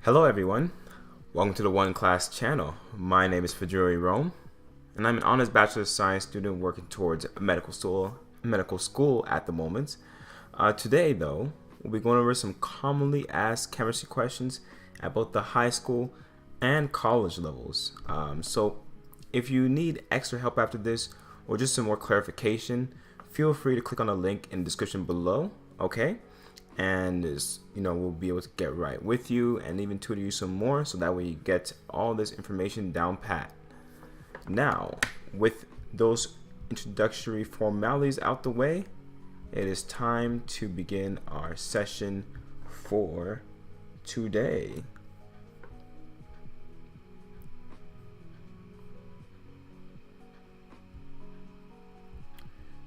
Hello everyone, welcome to the OneClass channel. My name is Fejiro, and I'm an honors Bachelor of Science student working towards medical school at the moment. Today though, we'll be going over some commonly asked chemistry questions at both the high school and college levels. So if you need extra help after this or just some more clarification, feel free to click on the link in the description below, okay? And we'll be able to get right with you and even tutor you some more, so that way you get all this information down pat. Now, with those introductory formalities out the way, it is time to begin our session for today.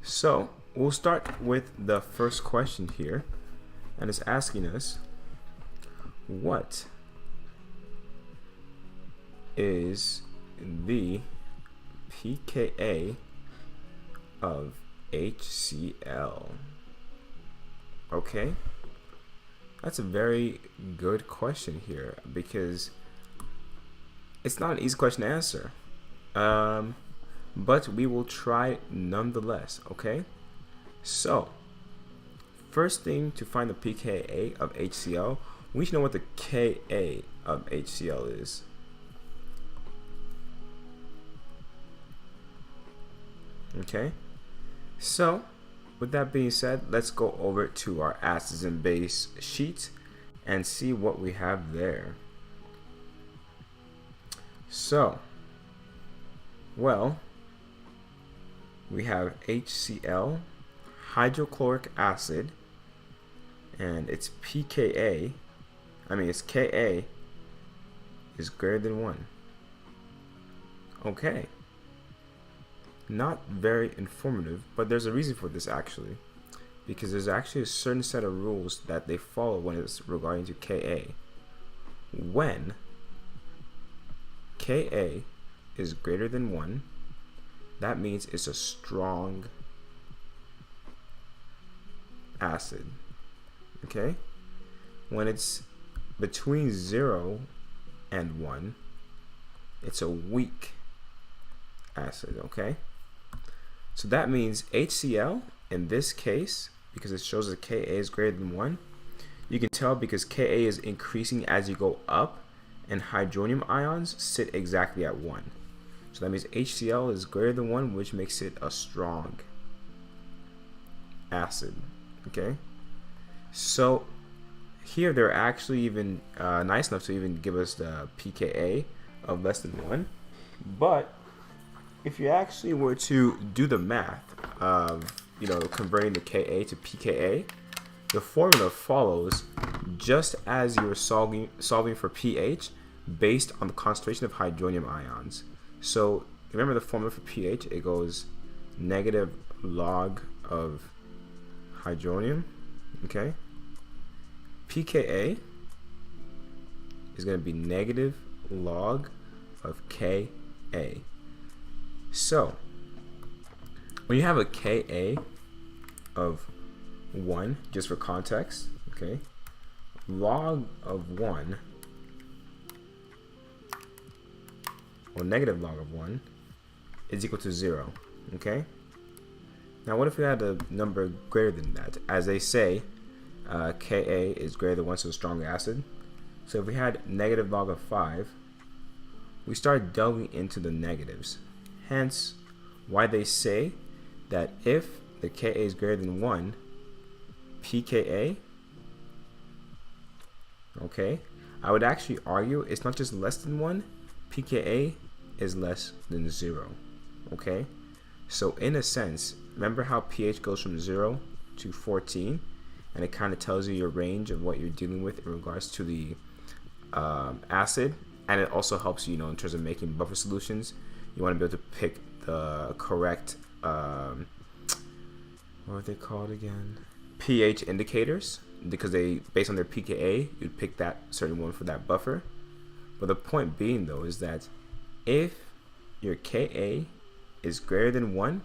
So we'll start with the first question here. And it's asking us, what is the pKa of HCl? Okay, that's a very good question here, because it's not an easy question to answer, but we will try nonetheless. Okay, so first thing, to find the pKa of HCl, we should know what the Ka of HCl is. Okay, so with that being said, let's go over to our acids and base sheet and see what we have there. So, well, we have HCl, hydrochloric acid, and its pKa, its Ka is greater than 1. Okay. Not very informative, but there's a reason for this actually, because there's actually a certain set of rules that they follow when it's regarding to Ka. When Ka is greater than 1, that means it's a strong acid. Okay, when it's between 0 and 1, it's a weak acid. Okay, so that means HCl in this case, because it shows that Ka is greater than 1, you can tell because Ka is increasing as you go up, and hydronium ions sit exactly at 1. So that means HCl is greater than 1, which makes it a strong acid. Okay, so here they're actually even nice enough to even give us the pKa of less than 1. But if you actually were to do the math of converting the Ka to pKa, the formula follows just as you were solving for pH based on the concentration of hydronium ions. So remember the formula for pH, it goes negative log of hydronium. Okay, pKa is going to be negative log of Ka. So when you have a Ka of 1, just for context, okay, log of 1, or negative log of 1, is equal to 0. Okay, now what if we had a number greater than that? As they say, Ka is greater than 1, so a strong acid. So if we had negative log of 5, we start delving into the negatives. Hence, why they say that if the Ka is greater than 1, pKa, okay, I would actually argue it's not just less than 1, pKa is less than 0. Okay, so in a sense, remember how pH goes from 0 to 14, and it kind of tells you your range of what you're dealing with in regards to the acid, and it also helps you, in terms of making buffer solutions. You want to be able to pick the correct, what are they called again? pH indicators, because they, based on their pKa, you'd pick that certain one for that buffer. But the point being though is that if your Ka is greater than 1,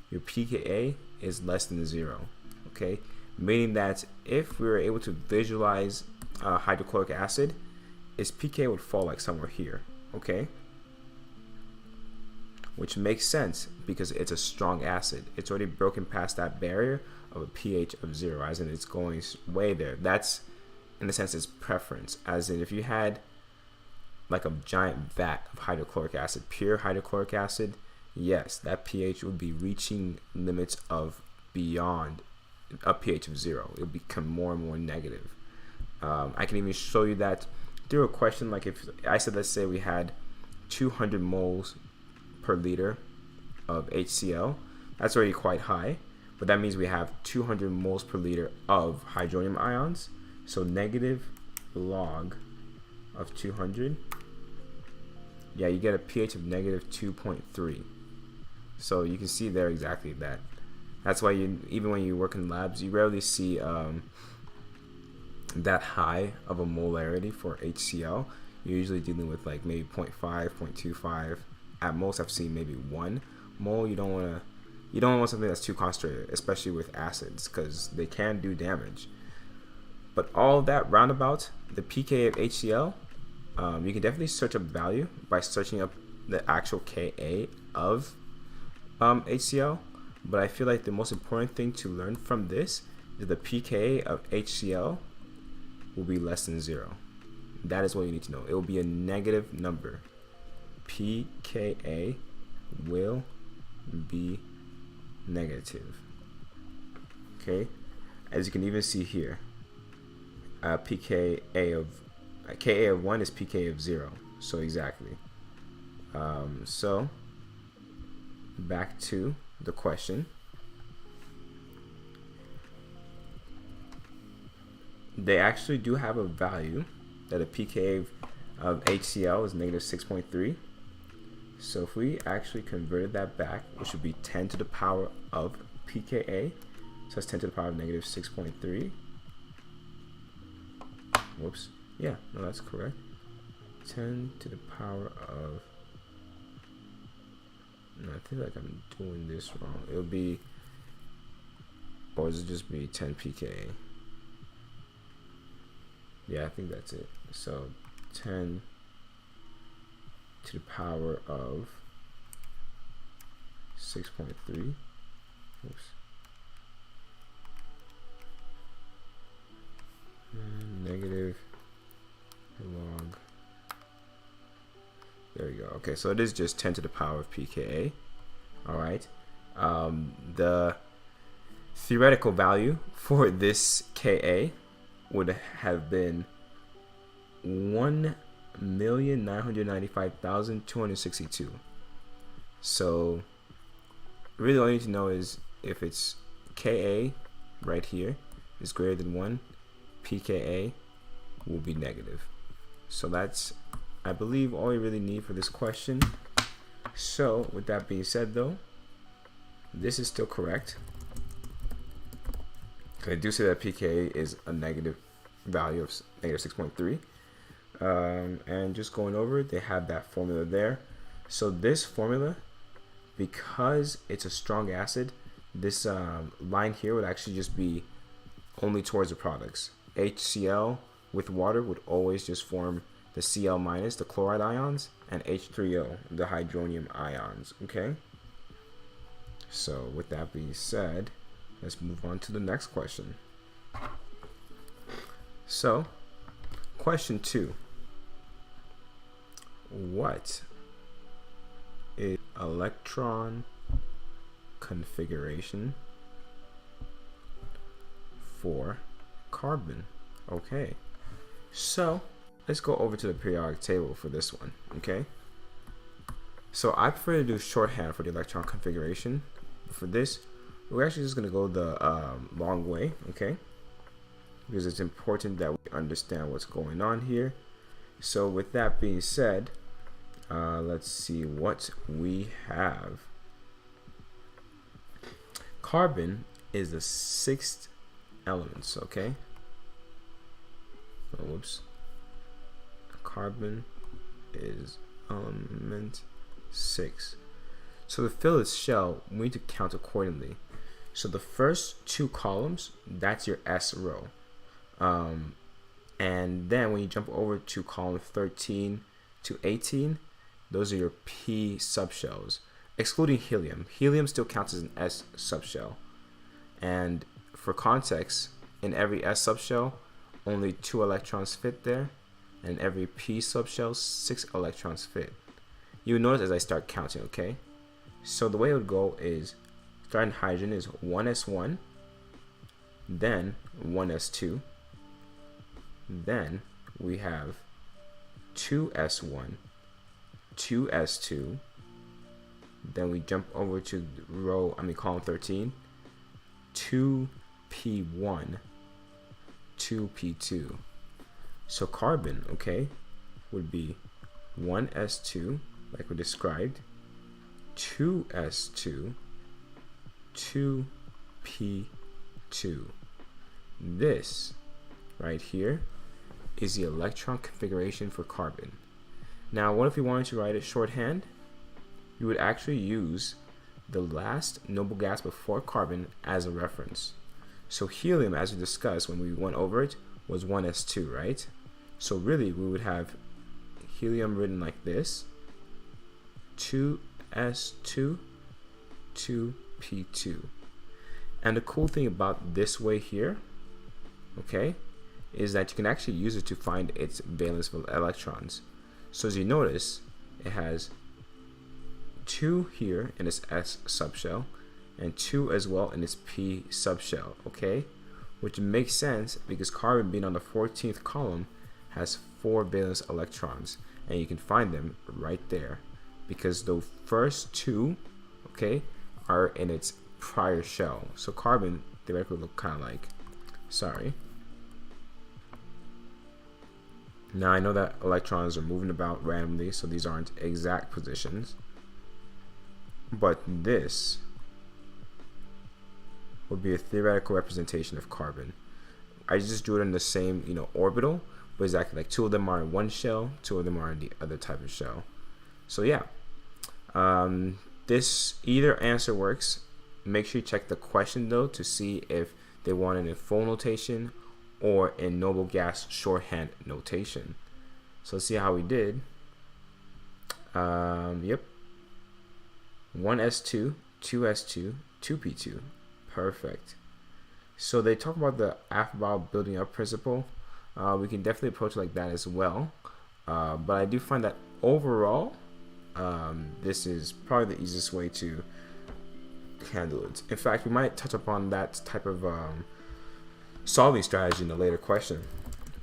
your pKa is less than 0. Okay, meaning that if we were able to visualize hydrochloric acid, is pK would fall like somewhere here, okay? Which makes sense because it's a strong acid. It's already broken past that barrier of a pH of 0, as in it's going way there. That's, in a sense, its preference. As in, if you had like a giant vat of hydrochloric acid, pure hydrochloric acid, yes, that pH would be reaching limits of beyond a pH of 0. It would become more and more negative. I can even show you that through a question. Like if I said, let's say we had 200 moles per liter of HCl, that's already quite high, but that means we have 200 moles per liter of hydronium ions. So negative log of 200, yeah, you get a pH of negative 2.3. So you can see there exactly that. That's why even when you work in labs, you rarely see that high of a molarity for HCl. You're usually dealing with like maybe 0.5, 0.25. At most, I've seen maybe 1 mole. You don't want something that's too concentrated, especially with acids, because they can do damage. But all of that roundabout, the pK of HCl, you can definitely search up value by searching up the actual Ka of HCl. But I feel like the most important thing to learn from this is the pK of HCl will be less than 0. That is what you need to know. It will be a negative number. pKa will be negative. Okay, as you can even see here, pKa of Ka of 1 is pK of 0. So exactly. So back to the question. They actually do have a value that a pK of HCl is negative 6.3. So if we actually converted that back, which would be 10 to the power of pKa, so that's 10 to the power of negative 6.3. Whoops. Yeah, no, that's correct. 10 to the power of... No, I feel like I'm doing this wrong. It'll be... Or does it just be 10 pKa? Yeah, I think that's it. So 10 to the power of 6.3. Oops. And negative log. There we go. Okay, so it is just 10 to the power of pKa. All right. The theoretical value for this Ka would have been 1,995,262. So really all you need to know is if it's Ka right here is greater than 1, pKa will be negative. So that's, I believe, all you really need for this question. So with that being said though, this is still correct. I do say that pKa is a negative value of negative 6.3. And just going over it, they have that formula there. So this formula, because it's a strong acid, this line here would actually just be only towards the products. HCl with water would always just form the Cl minus, the chloride ions, and H3O, the hydronium ions. Okay. So with that being said, let's move on to the next question. So, question 2. What is electron configuration for carbon? Okay, so let's go over to the periodic table for this one. Okay, so I prefer to do shorthand for the electron configuration. For this, we're actually just going to go the long way, okay? Because it's important that we understand what's going on here. So with that being said, let's see what we have. Carbon is the 6th element, okay? Oh, whoops. Carbon is element 6. So to fill its shell, we need to count accordingly. So the first 2 columns, that's your S row. And then when you jump over to column 13 to 18, those are your P subshells, excluding helium. Helium still counts as an S subshell. And for context, in every S subshell, only 2 electrons fit there, and every P subshell, 6 electrons fit. You will notice as I start counting, okay? So the way it would go is, starting hydrogen is 1s1, then 1s2, then we have 2s1, 2s2, then we jump over to column 13, 2p1, 2p2. So carbon, okay, would be 1s2, like we described, 2s2, 2p2. This right here is the electron configuration for carbon. Now, what if we wanted to write it shorthand? You would actually use the last noble gas before carbon as a reference. So helium, as we discussed when we went over it, was 1s2, right? So really, we would have helium written like this, 2s2, 2p2. And the cool thing about this way here, okay, is that you can actually use it to find its valence electrons. So as you notice, it has 2 here in its S subshell and 2 as well in its P subshell, okay? Which makes sense because carbon, being on the 14th column, has 4 valence electrons, and you can find them right there because the first 2, okay, are in its prior shell. So carbon theoretically look kind of like, sorry. Now I know that electrons are moving about randomly, so these aren't exact positions, but this would be a theoretical representation of carbon. I just drew it in the same, orbital, but exactly like 2 of them are in one shell, 2 of them are in the other type of shell. So yeah, this either answer works. Make sure you check the question though to see if they want it in full notation or in noble gas shorthand notation. So let's see how we did. Yep. 1s2, 2s2, 2p2. Perfect. So they talk about the Afbal building up principle. We can definitely approach it like that as well. But I do find that overall, this is probably the easiest way to handle it. In fact, we might touch upon that type of solving strategy in a later question.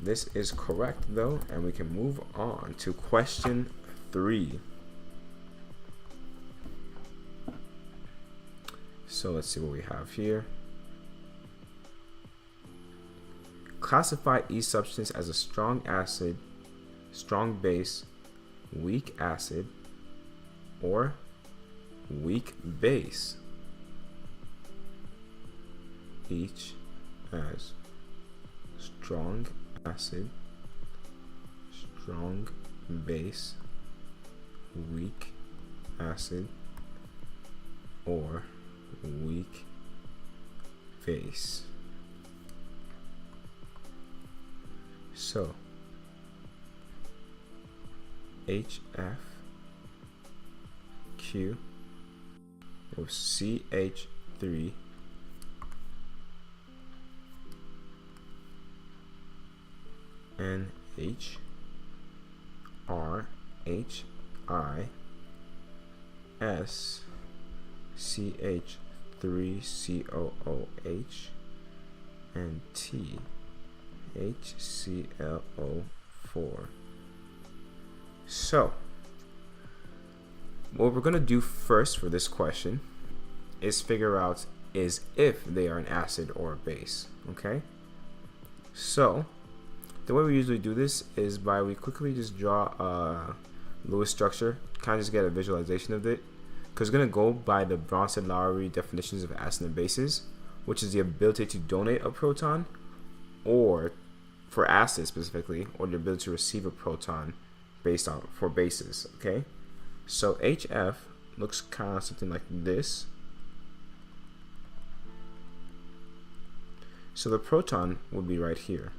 This is correct though, and we can move on to question 3. So let's see what we have here. Classify each substance as a strong acid, strong base, weak acid, or weak base. Each as strong acid, strong base, weak acid, or weak base. So HFQ or CH3 NH RHI CH3COOH and HClO4. So what we're going to do first for this question is figure out if they are an acid or a base. Okay, so the way we usually do this is we quickly just draw a Lewis structure, kind of just get a visualization of it, because we're going to go by the Bronsted-Lowry definitions of acids and bases, which is the ability to donate a proton, or for acids specifically, or the ability to receive a proton for bases. Okay, so HF looks kind of something like this. So the proton would be right here.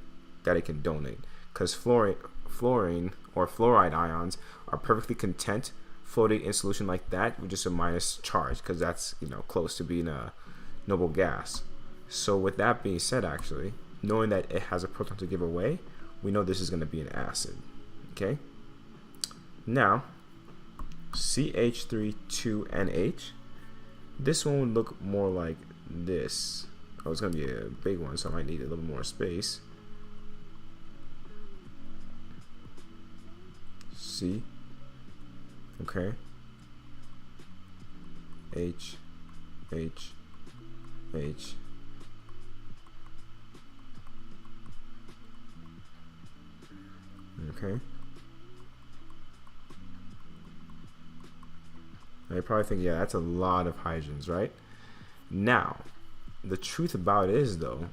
that it can donate, because fluorine or fluoride ions are perfectly content floating in solution like that with just a minus charge, because that's, you know, close to being a noble gas. So with that being said, actually, knowing that it has a proton to give away, we know this is going to be an acid. Okay. Now, CH3-2NH. This one would look more like this. Oh, it's going to be a big one, so I might need a little more space. C. Okay. H. H. H. Okay. Now you're probably thinking, yeah, that's a lot of hydrogens, right? Now, the truth about it is, though,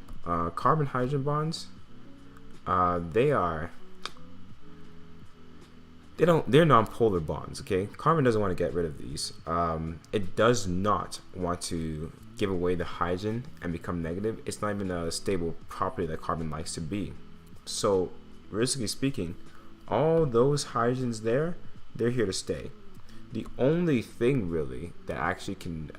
carbon hydrogen bonds, they're non-polar bonds. Okay, carbon doesn't want to get rid of these. It does not want to give away the hydrogen and become negative. It's not even a stable property that carbon likes to be. So realistically speaking, all those hydrogens there, they're here to stay. The only thing really that actually can,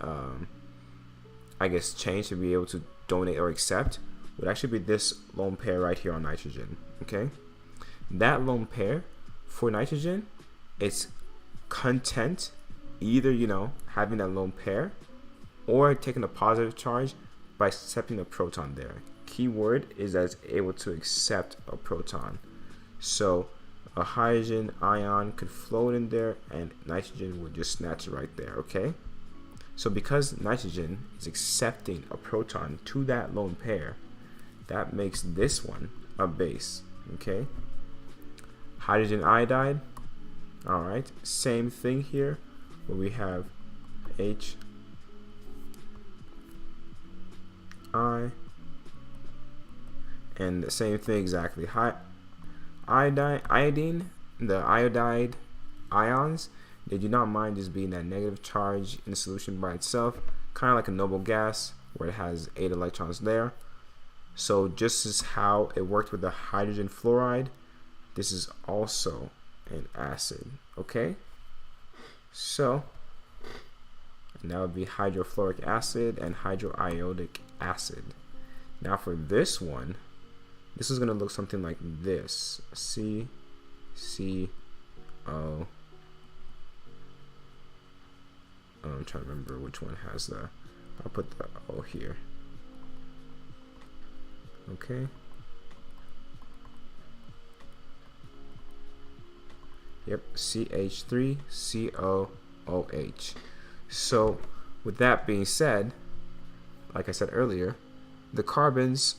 I guess, change to be able to donate or accept would actually be this lone pair right here on nitrogen. Okay, that lone pair for nitrogen, it's content either, you know, having that lone pair or taking a positive charge by accepting a proton there. Key word is that it's able to accept a proton. So a hydrogen ion could float in there and nitrogen would just snatch it right there. Okay, so because nitrogen is accepting a proton to that lone pair, that makes this one a base. Okay, hydrogen iodide, all right, same thing here where we have H I, and the same thing exactly. Iodine, the iodide ions, they do not mind just being that negative charge in the solution by itself, kind of like a noble gas where it has 8 electrons there. So just as how it worked with the hydrogen fluoride, this is also an acid. Okay, so and that would be hydrofluoric acid and hydroiodic acid. Now for this one, this is going to look something like this. C, C, O. I'm trying to remember which one has the, I'll put the O here. Okay. Yep, CH3COOH. So with that being said, like I said earlier, the carbons,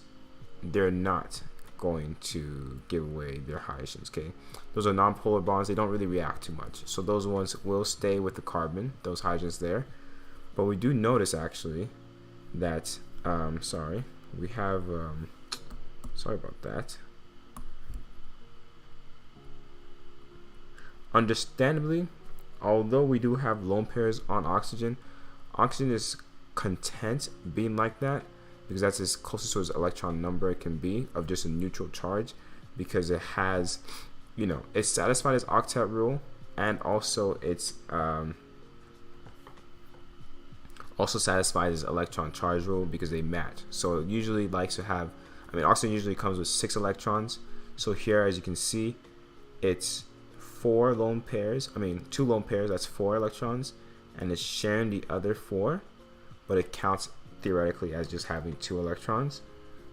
they're not going to give away their hydrogens. Okay, those are non-polar bonds. They don't really react too much, so those ones will stay with the carbon, those hydrogens there. But we do notice actually that sorry, we have sorry about that. Understandably, although we do have lone pairs on oxygen, oxygen is content being like that, because that's as closest to its electron number it can be of just a neutral charge, because it has, you know, it's satisfied its octet rule, and also it's also satisfies its electron charge rule because they match. So it usually likes to have, I mean, oxygen usually comes with 6 electrons. So here, as you can see, it's 4 lone pairs, I mean 2 lone pairs, that's 4 electrons, and it's sharing the other 4, but it counts theoretically as just having 2 electrons.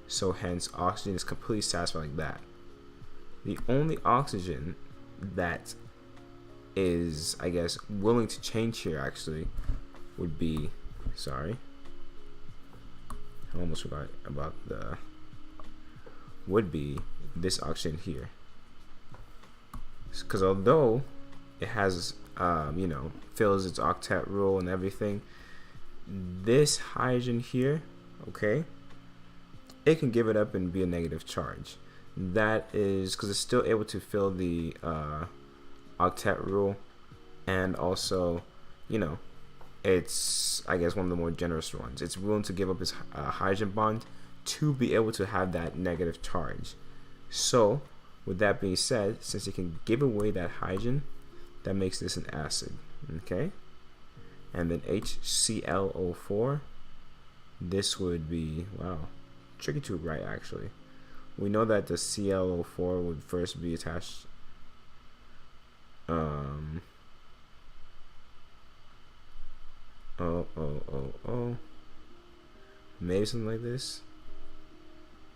So hence oxygen is completely satisfied like that. The only oxygen that is, I guess, willing to change here actually would be, sorry, I almost forgot about the, would be this oxygen here. Because although it has, you know, fills its octet rule and everything, this hydrogen here, okay, it can give it up and be a negative charge. That is because it's still able to fill the octet rule, and also, you know, it's, I guess, one of the more generous ones. It's willing to give up its hydrogen bond to be able to have that negative charge. So with that being said, since it can give away that hydrogen, that makes this an acid. Okay, and then HClO4, this would be, wow, tricky to write actually. We know that the ClO4 would first be attached maybe something like this.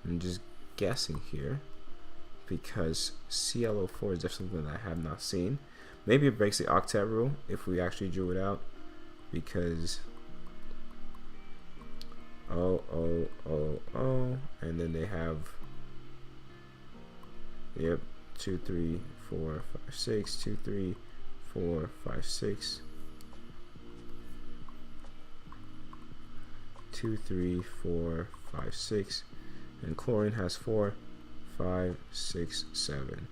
I'm just guessing here because ClO4 is definitely something that I have not seen. Maybe it breaks the octet rule if we actually drew it out, because and then they have, yep, 2 3 4 5 6 2 3 4 5 6 2 3 4 5 6, and chlorine has 4 5 6 7.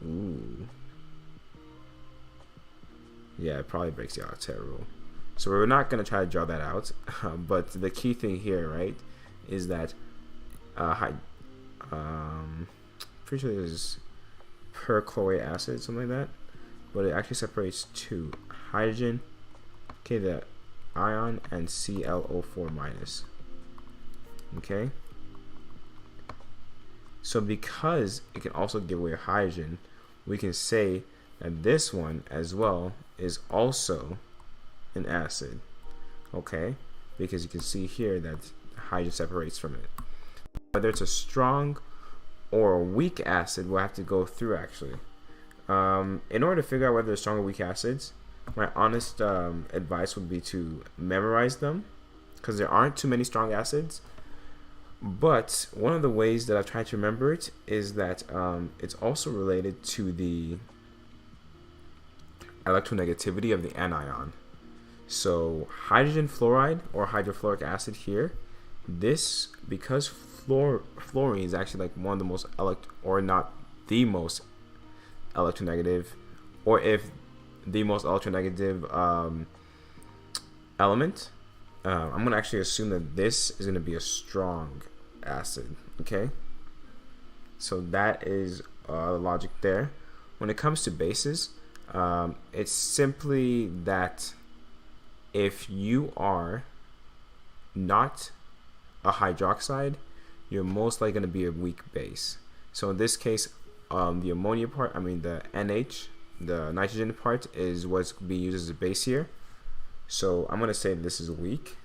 Ooh, yeah, it probably breaks the octet rule. So we're not going to try to draw that out, but the key thing here, right, is that pretty sure there's perchloric acid, something like that, but it actually separates two: hydrogen, okay, the ion, and ClO4 minus. Okay, so because it can also give away hydrogen, we can say that this one as well is also an acid. Okay, because you can see here that hydrogen separates from it. Whether it's a strong or a weak acid, we'll have to go through actually. In order to figure out whether they're strong or weak acids, my honest advice would be to memorize them, because there aren't too many strong acids. But one of the ways that I've tried to remember it is that it's also related to the electronegativity of the anion. So hydrogen fluoride or hydrofluoric acid here, this, because fluorine is actually like one of the most or not the most electronegative, or if the most electronegative element, I'm gonna actually assume that this is gonna be a strong acid. Okay, so that is the logic there. When it comes to bases, it's simply that if you are not a hydroxide, you're most likely going to be a weak base. So in this case, the ammonia part, the NH, the nitrogen part, is what's being used as a base here. So I'm going to say this is weak.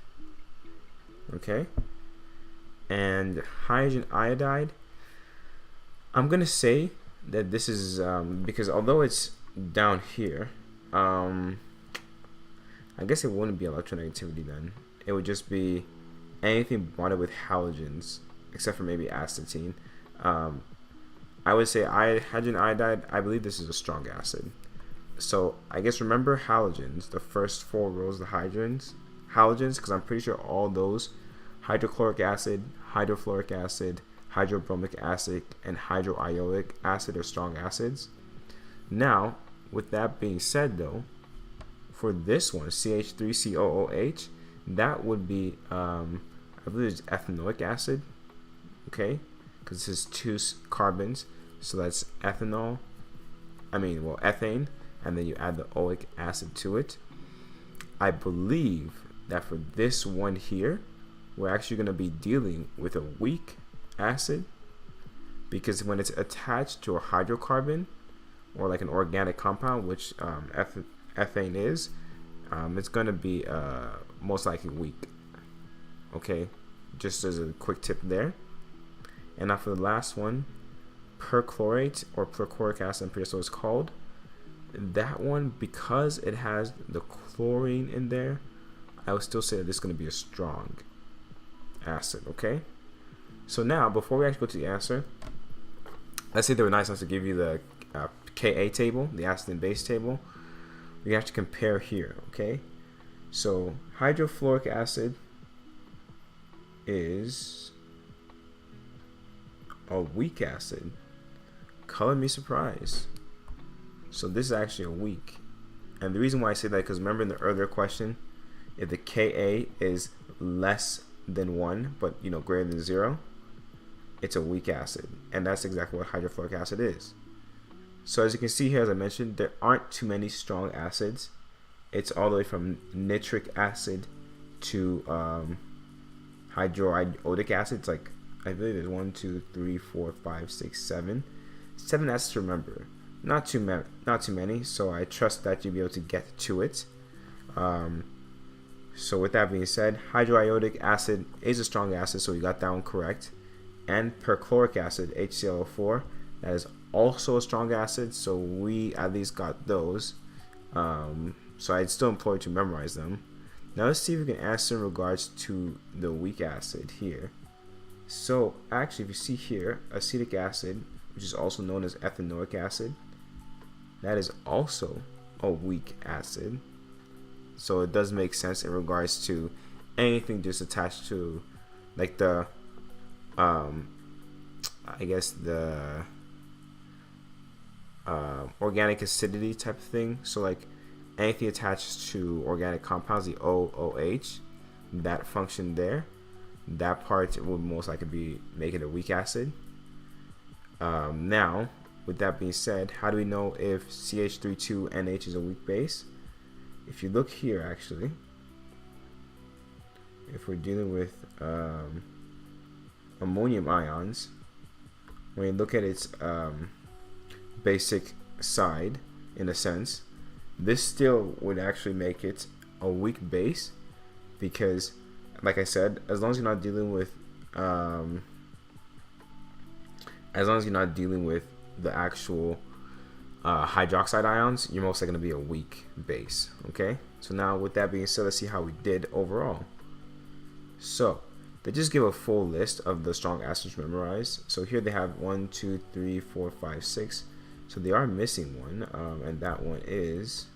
Okay. And hydrogen iodide, I'm going to say that this is, because although it's down here, I guess it wouldn't be electronegativity then. It would just be anything bonded with halogens, except for maybe astatine. I would say hydrogen iodide, I believe this is a strong acid. So I guess remember halogens, the first 4 rows of halogens, because I'm pretty sure all those, hydrochloric acid, hydrofluoric acid, hydrobromic acid, and hydroiodic acid, are strong acids. Now, with that being said though, for this one, CH3COOH, that would be, I believe it's ethanoic acid, okay? Because this is 2 carbons, so that's ethane, and then you add the oic acid to it. I believe that for this one here, we're actually going to be dealing with a weak acid, because when it's attached to a hydrocarbon, or like an organic compound, which ethane is, it's going to be most likely weak. Okay, just as a quick tip there. And now for the last one, perchlorate or perchloric acid, I'm pretty sure it's called. That one, because it has the chlorine in there, I would still say that this is going to be a strong acid. Okay, so now before we actually go to the answer, let's say they were nice enough to give you the Ka table, the acid and base table. We have to compare here. Okay, so hydrofluoric acid is a weak acid. Color me surprised. So this is actually a weak, and the reason why I say that, because remember in the earlier question, if the Ka is less than 1 but greater than 0, it's a weak acid, and that's exactly what hydrofluoric acid is. So as you can see here, as I mentioned, there aren't too many strong acids. It's all the way from nitric acid to hydroiodic acid. It's like, I believe there's 1, 2, 3, 4, 5, 6, 7 acids to remember. Not too many, so I trust that you'll be able to get to it. So with that being said, hydroiodic acid is a strong acid, so we got that one correct. And perchloric acid, HClO4, that is also a strong acid, so we at least got those. So I'd still implore you to memorize them. Now let's see if we can answer in regards to the weak acid here. So actually, if you see here, acetic acid, which is also known as ethanoic acid, that is also a weak acid. So it does make sense in regards to anything just attached to like the I guess the organic acidity type of thing. So like anything attached to organic compounds, the OOH, that function there, that part will most likely be make it a weak acid. Now, with that being said, how do we know if CH32NH is a weak base? If you look here, actually, if we're dealing with ammonium ions, when you look at its basic side, in a sense, this still would actually make it a weak base, because, like I said, as long as you're not dealing with the actual hydroxide ions, you're mostly going to be a weak base. Okay, so now with that being said, let's see how we did overall. So they just give a full list of the strong acids memorized. So here they have 1, 2, 3, 4, 5, 6. So they are missing one, and that one is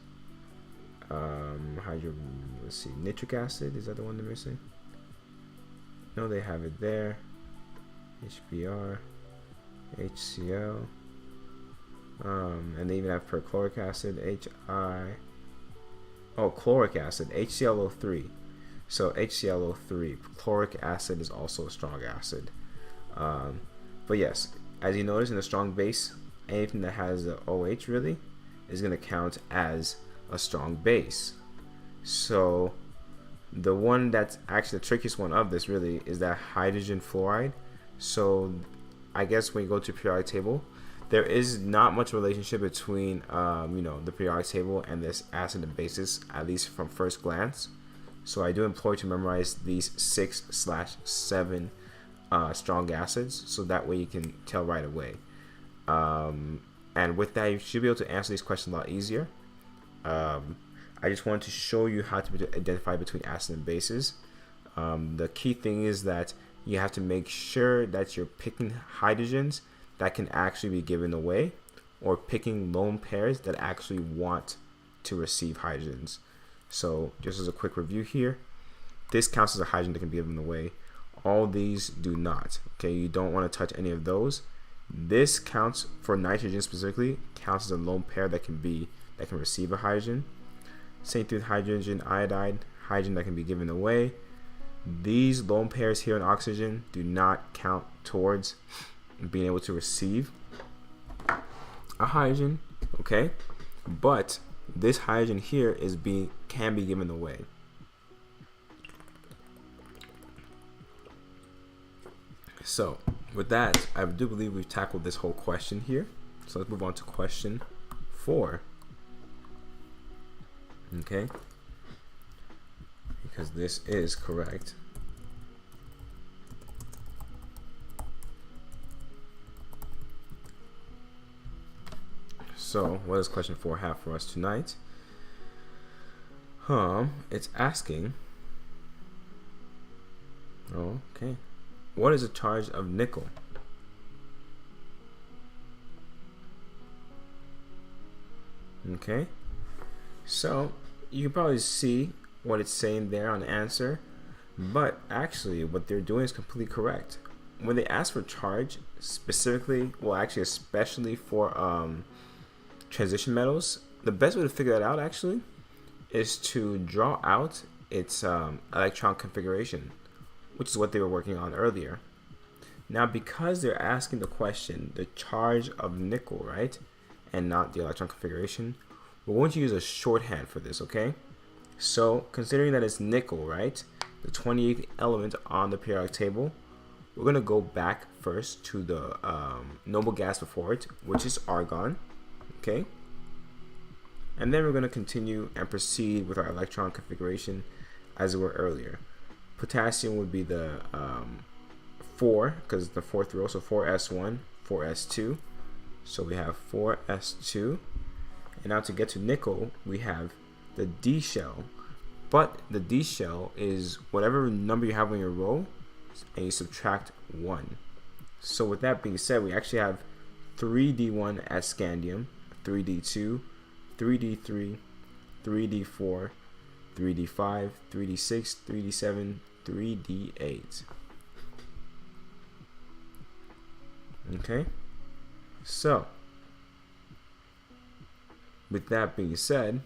let's see, nitric acid. Is that the one they're missing? No, they have it there. HBr, HCl, and they even have perchloric acid, chloric acid, HClO3. So HClO3, chloric acid, is also a strong acid. But yes, as you notice, in a strong base, anything that has the OH really is going to count as a strong base. So the one that's actually the trickiest one of this really is that hydrogen fluoride. So I guess when you go to the periodic table, there is not much relationship between the periodic table and this acid and bases, at least from first glance. So I do implore you to memorize these 6/7 strong acids, so that way you can tell right away. And with that, you should be able to answer these questions a lot easier. I just wanted to show you how to identify between acids and bases. The key thing is that you have to make sure that you're picking hydrogens that can actually be given away, or picking lone pairs that actually want to receive hydrogens. So just as a quick review here, this counts as a hydrogen that can be given away. All these do not. Okay, you don't want to touch any of those. This counts for nitrogen specifically, counts as a lone pair that can receive a hydrogen. Same thing with hydrogen, iodide, hydrogen that can be given away. These lone pairs here in oxygen do not count towards being able to receive a hydrogen. Okay, but this hydrogen here can be given away. So with that, I do believe we've tackled this whole question here. So let's move on to question 4. Okay, because this is correct. So what does question 4 have for us tonight? It's asking, okay, what is the charge of nickel? Okay, so you can probably see what it's saying there on the answer, but actually what they're doing is completely correct. When they ask for charge specifically, well, actually especially for transition metals, the best way to figure that out actually is to draw out its electron configuration, which is what they were working on earlier. Now, because they're asking the question, the charge of nickel, right, and not the electron configuration, we're going to use a shorthand for this, okay? So, considering that it's nickel, right, the 28th element on the periodic table, we're going to go back first to the noble gas before it, which is argon, okay? And then we're going to continue and proceed with our electron configuration as we were earlier. Potassium would be the 4, because it's the 4th row, so 4s1, 4s2. So we have 4s2. And now to get to nickel, we have the D shell. But the D shell is whatever number you have on your row, and you subtract 1. So with that being said, we actually have 3d1 at scandium, 3d2, 3d3, 3d4, 3d5, 3d6, 3d7, 3d8. Okay, so with that being said,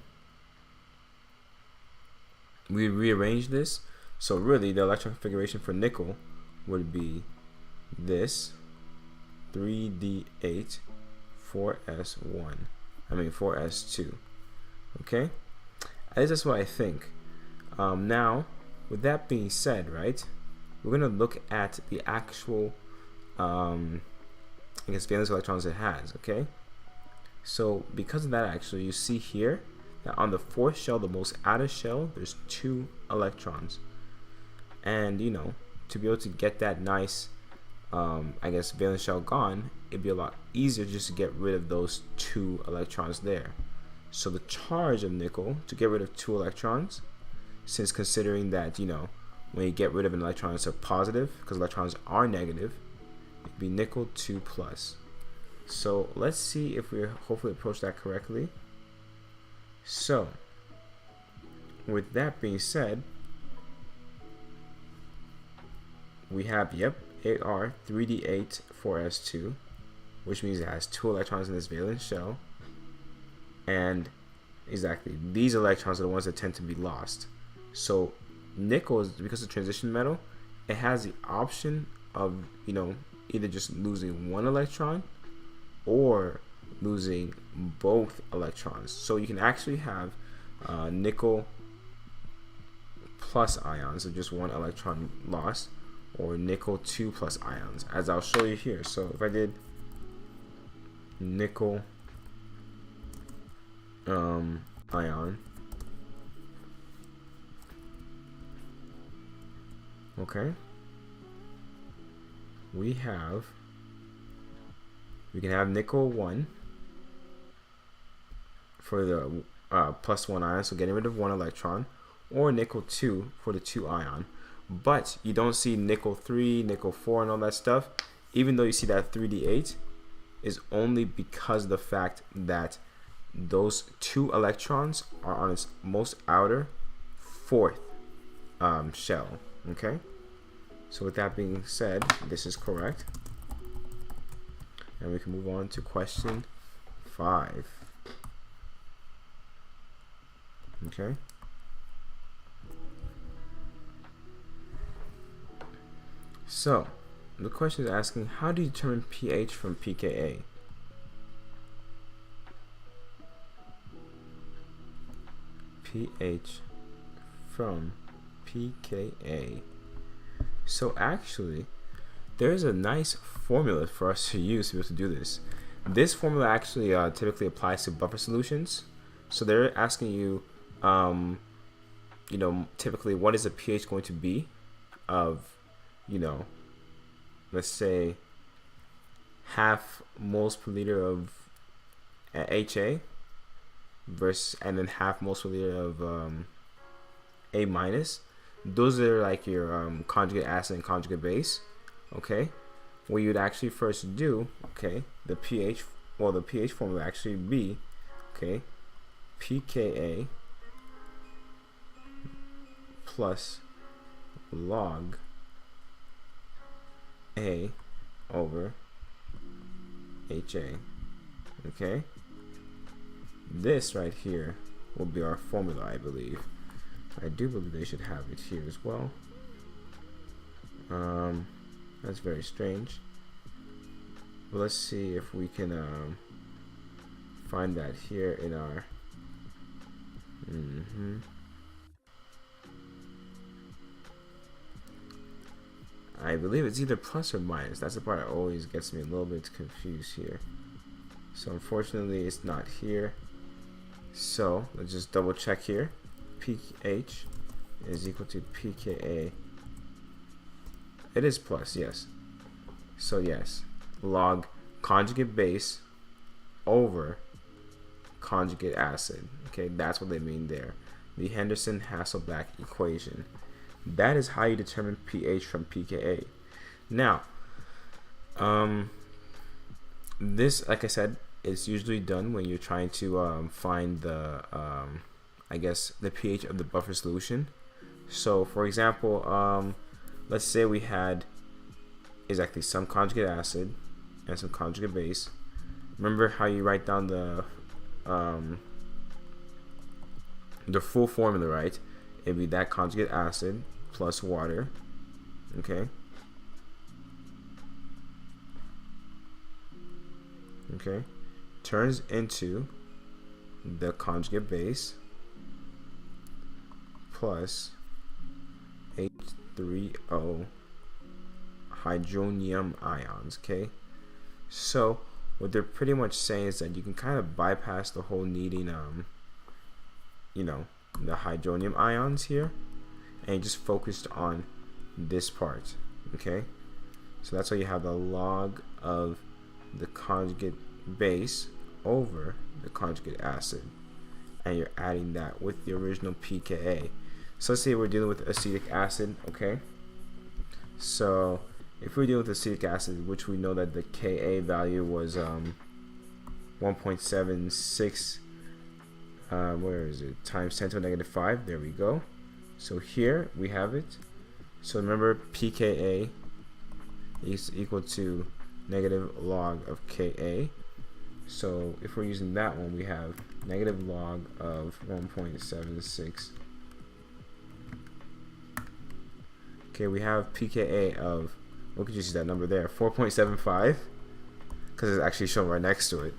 we rearrange this. So really the electron configuration for nickel would be this 3d8 4s1, 4s2. Okay, at least that's what I think. Now with that being said, right, we're gonna look at the actual I guess valence electrons it has. Okay, so because of that, actually you see here that on the 4th shell, the most outer shell, there's 2 electrons. And you know, to be able to get that nice I guess valence shell gone, it'd be a lot easier just to get rid of those 2 electrons there. So the charge of nickel, to get rid of 2 electrons, since considering that, you know, when you get rid of an electron it's a positive because electrons are negative, it'd be nickel 2 plus. So let's see if we hopefully approach that correctly. So with that being said, we have, yep, AR 3d8 4s2, which means it has 2 electrons in this valence shell. And exactly, these electrons are the ones that tend to be lost. So nickel, is because it's a transition metal, it has the option of, you know, either just losing 1 electron or losing both electrons. So you can actually have nickel plus ions, so just 1 electron lost, or nickel 2 plus ions, as I'll show you here. So if I did nickel ion, okay, we can have nickel 1 for the plus 1 ion, so getting rid of 1 electron, or nickel 2 for the 2 ion. But you don't see nickel 3, nickel 4 and all that stuff, even though you see that 3d8, is only because of the fact that those 2 electrons are on its most outer 4th shell. Okay, so with that being said, this is correct, and we can move on to question 5. Okay, so the question is asking, how do you determine pH from pKa? pH from pKa. So actually, there's a nice formula for us to use to be able to do this. This formula actually typically applies to buffer solutions. So they're asking you, you know, typically what is the pH going to be of, you know, let's say half moles per liter of HA versus, and then half moles per liter of A minus. Those are like your conjugate acid and conjugate base. Okay, what you'd actually first do, okay, the pH, well, the pH formula actually be, okay, pKa plus log A over HA. Okay, this right here will be our formula, I believe. I do believe they should have it here as well. That's very strange. But let's see if we can find that here in our I believe it's either plus or minus. That's the part that always gets me a little bit confused here. So unfortunately it's not here. So let's just double check here. pH is equal to pKa. It is plus, yes. So yes, log conjugate base over conjugate acid. Okay, that's what they mean there. The Henderson-Hasselbalch equation. That is how you determine pH from pKa. Now, this, like I said, is usually done when you're trying to find the, I guess, the pH of the buffer solution. So, for example, let's say we had exactly some conjugate acid and some conjugate base. Remember how you write down the full formula, right? It'd be that conjugate acid plus water, okay? Okay, turns into the conjugate base plus H3O hydronium ions, okay? So what they're pretty much saying is that you can kind of bypass the whole needing you know, the hydronium ions here, and you just focused on this part, okay? So that's why you have the log of the conjugate base over the conjugate acid, and you're adding that with the original pKa. So let's say we're dealing with acetic acid, okay? So if we're dealing with acetic acid, which we know that the Ka value was 1.76 where is it, times 10 to the -5. There we go. So here we have it. So remember, pKa is equal to negative log of Ka. So if we're using that one, we have negative log of 1.76. Okay, we have pKa of, we could just use that number there, 4.75, because it's actually shown right next to it.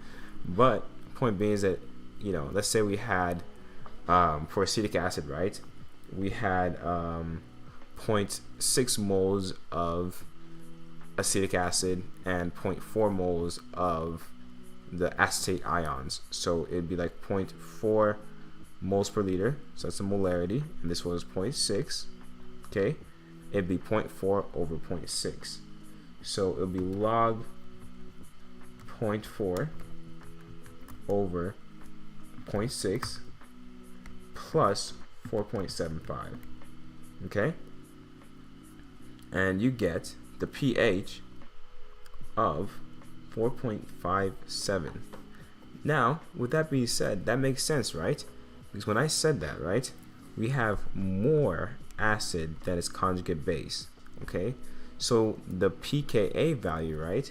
But point being is that, you know, let's say we had for acetic acid, right, we had 0.6 moles of acetic acid and 0.4 moles of the acetate ions. So it'd be like 0.4 moles per liter, so that's the molarity, and this was 0.6. Okay, it'd be 0.4 over 0.6, so it'll be log 0.4 over 0.6 plus 4.75. okay, and you get the pH of 4.57. Now, with that being said, that makes sense, right? Because when I said that, right, we have more acid than its conjugate base, okay? So the pKa value, right,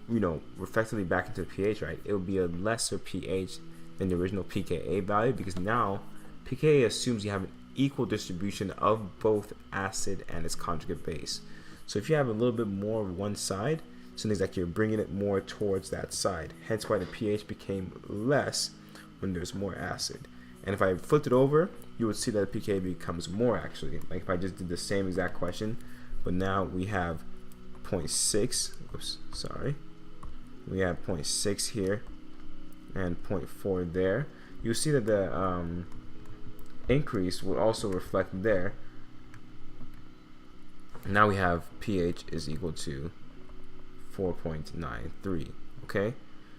you know, effectively back into the pH, right, it will be a lesser pH than the original pKa value, because now pKa assumes you have an equal distribution of both acid and its conjugate base. So if you have a little bit more of one side, something's like you're bringing it more towards that side, hence why the pH became less when there's more acid. And if I flipped it over, you would see that the pKa becomes more, actually. Like if I just did the same exact question, but now we have 0.6, oops, sorry, we have 0.6 here and 0.4 there. You'll see that the increase would also reflect there. Now we have pH is equal to 4.93. okay,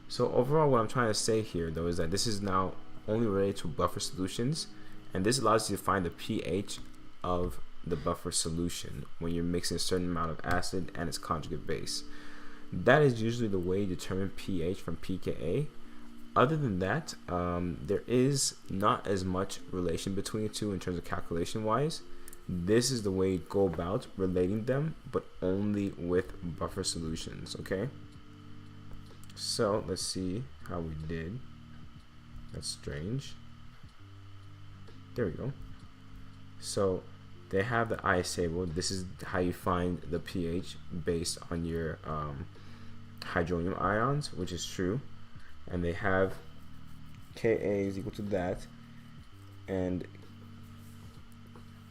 so overall what I'm trying to say here though is that this is now only related to buffer solutions, and this allows you to find the pH of the buffer solution when you're mixing a certain amount of acid and its conjugate base. That is usually the way you determine pH from pKa. Other than that, there is not as much relation between the two in terms of calculation wise. This is the way you go about relating them, but only with buffer solutions, okay? So let's see how we did. That's strange. There we go. So they have the ice table. This is how you find the pH based on your hydronium ions, which is true. And they have Ka is equal to that, and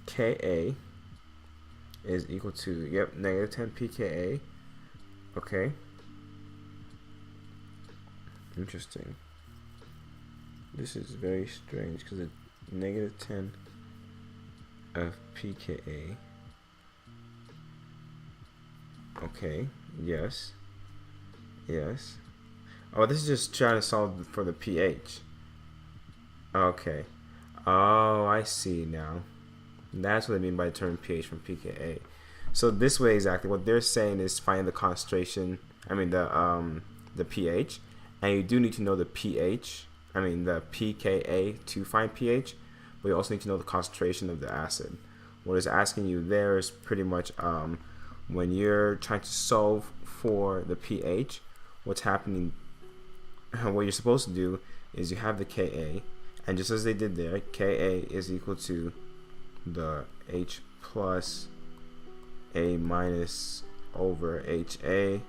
Ka is equal to, yep, negative 10 pKa. Okay. Interesting. This is very strange because it's negative 10 of pKa. Okay, yes. Yes. Oh, this is just trying to solve for the pH. Okay. Oh, I see now. That's what I mean by the term pH from pKa. So this way exactly what they're saying is find the concentration, the pH, and you do need to know the pH, the pKa to find pH, but you also need to know the concentration of the acid. What it's asking you there is pretty much when you're trying to solve for the pH, what's happening, what you're supposed to do is you have the Ka, and just as they did there, Ka is equal to the H plus A minus over HA,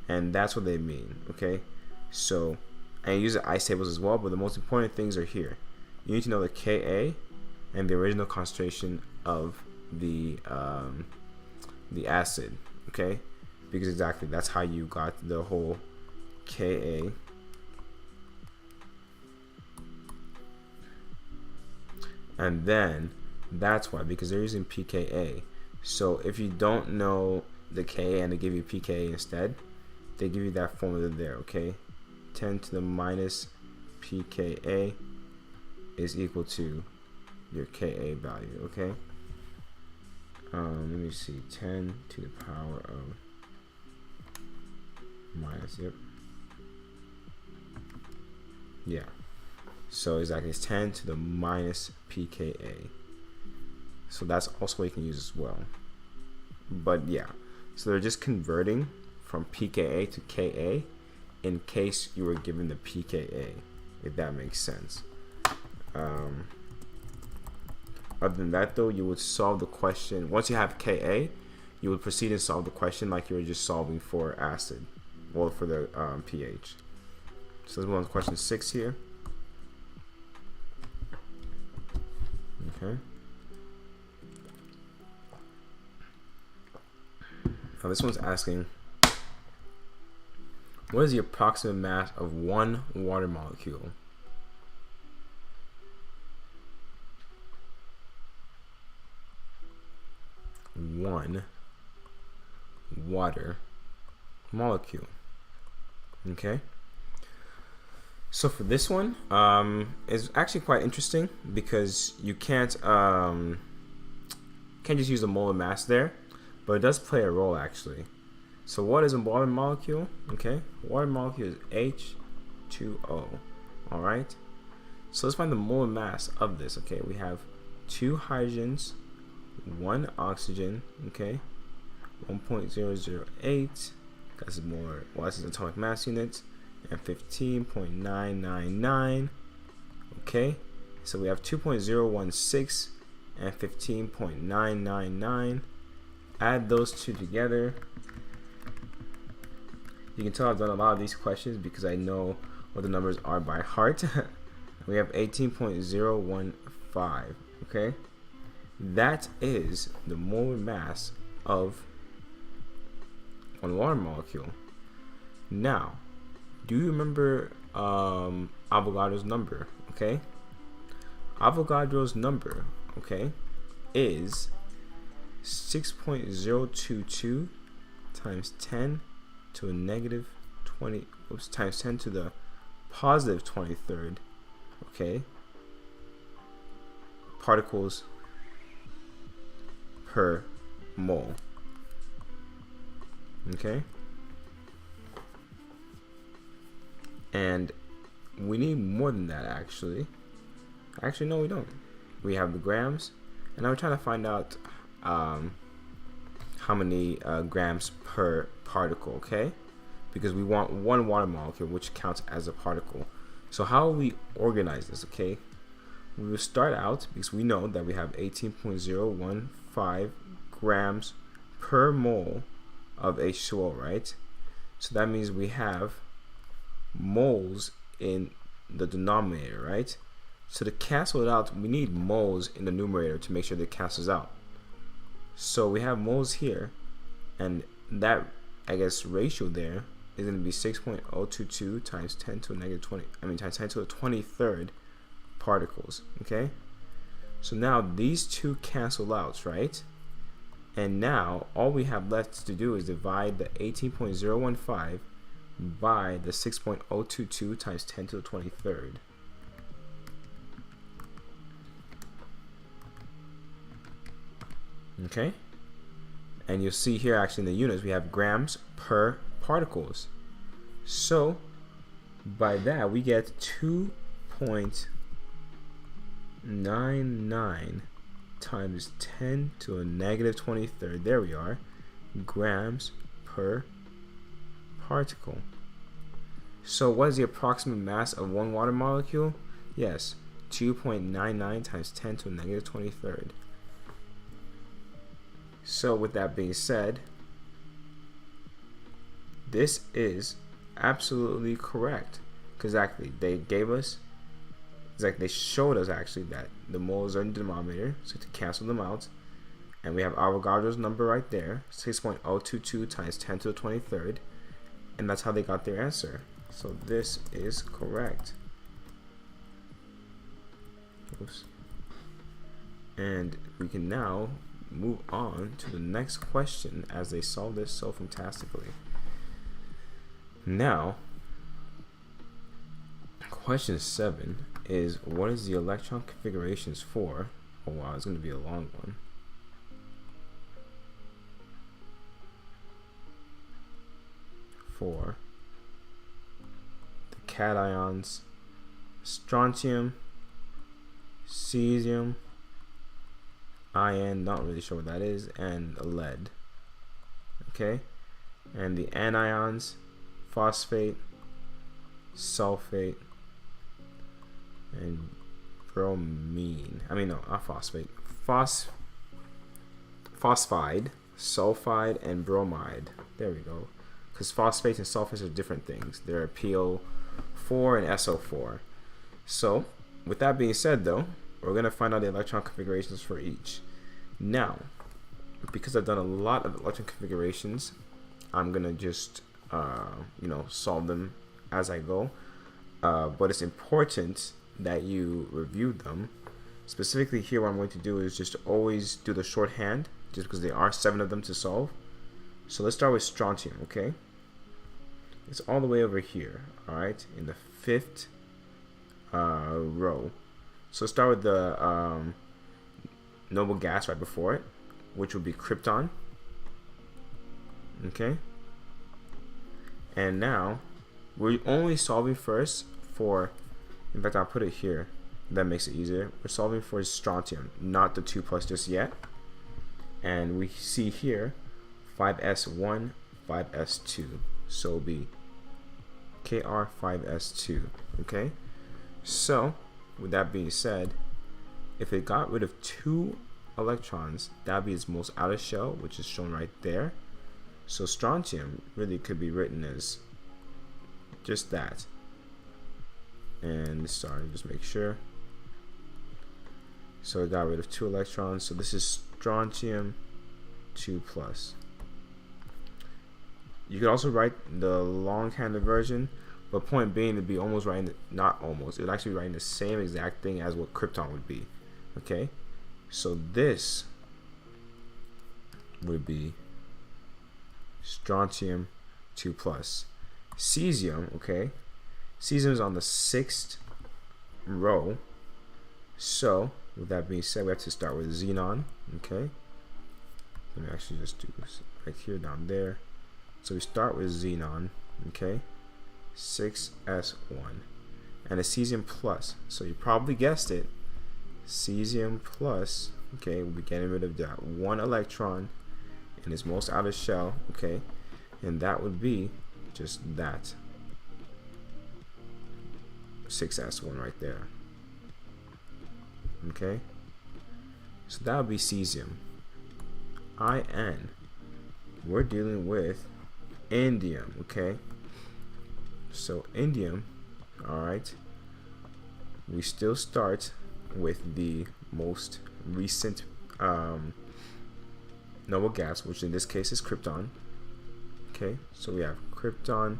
and that's what they mean, okay? So, and you use the ice tables as well, but the most important things are here. You need to know the Ka and the original concentration of the acid, okay? Because exactly that's how you got the whole Ka and then that's why, because they're using pKa. So if you don't know the Ka and they give you pKa instead, they give you that formula there, okay? 10 to the minus pKa is equal to your Ka value, okay? Let me see, 10 to the power of minus, yep. Yeah. So exactly, it's 10 to the minus pKa. So that's also what you can use as well. But yeah, so they're just converting from pKa to Ka in case you were given the pKa, if that makes sense. Other than that though, you would solve the question. Once you have Ka, you would proceed and solve the question like you were just solving for acid, well, for the pH. So let's move on to question 6 here. Okay. Now this one's asking, what is the approximate mass of one water molecule? One water molecule. Okay. So for this one, it's actually quite interesting because you can't just use the molar mass there, but it does play a role actually. So what is a water molecule? Okay, water molecule is H2O. All right. So let's find the molar mass of this. Okay, we have 2 hydrogens, 1 oxygen. Okay, 1.008. That's more. Well, this is atomic mass units. And 15.999. Okay, so we have 2.016 and 15.999. Add those two together. You can tell I've done a lot of these questions because I know what the numbers are by heart. We have 18.015. Okay, that is the molar mass of one water molecule. Now, do you remember Avogadro's number? Okay, Avogadro's number, okay, is 6.022 times 10 to a negative 20, times 10 to the positive 23rd, okay, particles per mole. Okay. And we need more than that, actually. Actually, no, we don't. We have the grams, and I'm trying to find out how many grams per particle, okay? Because we want one water molecule, which counts as a particle. So how will we organize this, okay? we will start out, because we know that we have 18.015 grams per mole of H2O, right? So that means we have moles in the denominator, right? So to cancel it out, we need moles in the numerator to make sure that it cancels out. So we have moles here, and that, I guess, ratio there is going to be 6.022 times 10 to the negative 20, times 10 to the 23rd particles, okay? So now these two cancel out, right? And now all we have left to do is divide the 18.015 by the 6.022 times 10 to the 23rd. Okay? And you'll see here actually in the units we have grams per particles. So by that we get 2.99 times 10 to a negative 23rd, there we are, grams per particle. So what is the approximate mass of one water molecule? Yes, 2.99 times 10 to a negative 23rd. So with that being said, this is absolutely correct, because actually they gave us, they showed us actually that the moles are in the denominator, so to cancel them out, and we have Avogadro's number right there, 6.022 times 10 to the 23rd, and that's how they got their answer. So this is correct. Oops. And we can now move on to the next question as they solve this so fantastically. Now, question 7 is, what is the electron configurations for? Oh wow, it's going to be a long one. For the cations strontium, cesium, iron, not really sure what that is, and lead. Okay, and the anions, phosphate, sulfate, and bromine. Not phosphate. Phosphide, sulfide, and bromide. There we go. Because phosphates and sulfates are different things. They're PO4 and SO4. So, with that being said, though, we're going to find out the electron configurations for each. Now, because I've done a lot of electron configurations, I'm going to just, solve them as I go. But it's important that you review them. Specifically here, what I'm going to do is just always do the shorthand, just because there are 7 of them to solve. So let's start with strontium, okay? It's all the way over here, all right, in the 5th row. So start with the noble gas right before it, which would be krypton. Okay. And now we're only solving first for, in fact, I'll put it here. That makes it easier. We're solving for strontium, not the 2+ just yet. And we see here 5s1, 5s2. So it'll be Kr5s2. Okay. So with that being said, if it got rid of 2 electrons, that would be its most outer shell, which is shown right there. So strontium really could be written as just that. And sorry, just make sure. So it got rid of 2 electrons. So this is strontium 2+. You could also write the long-handed version, but point being, it'd be almost writing, not almost, it would actually be writing the same exact thing as what krypton would be. Okay, so this would be strontium 2+. Cesium, okay, cesium is on the 6th row. So with that being said, we have to start with xenon. Okay, let me actually just do this right here, down there. So we start with xenon, okay, 6s1, and a cesium plus. So you probably guessed it, cesium plus. Okay, we'll be getting rid of that 1 electron in its most outer shell. Okay, and that would be just that 6s1 right there. Okay, so that would be cesium. In, we're dealing with indium. Okay, so indium, all right, we still start with the most recent noble gas, which in this case is krypton. Okay, so we have krypton.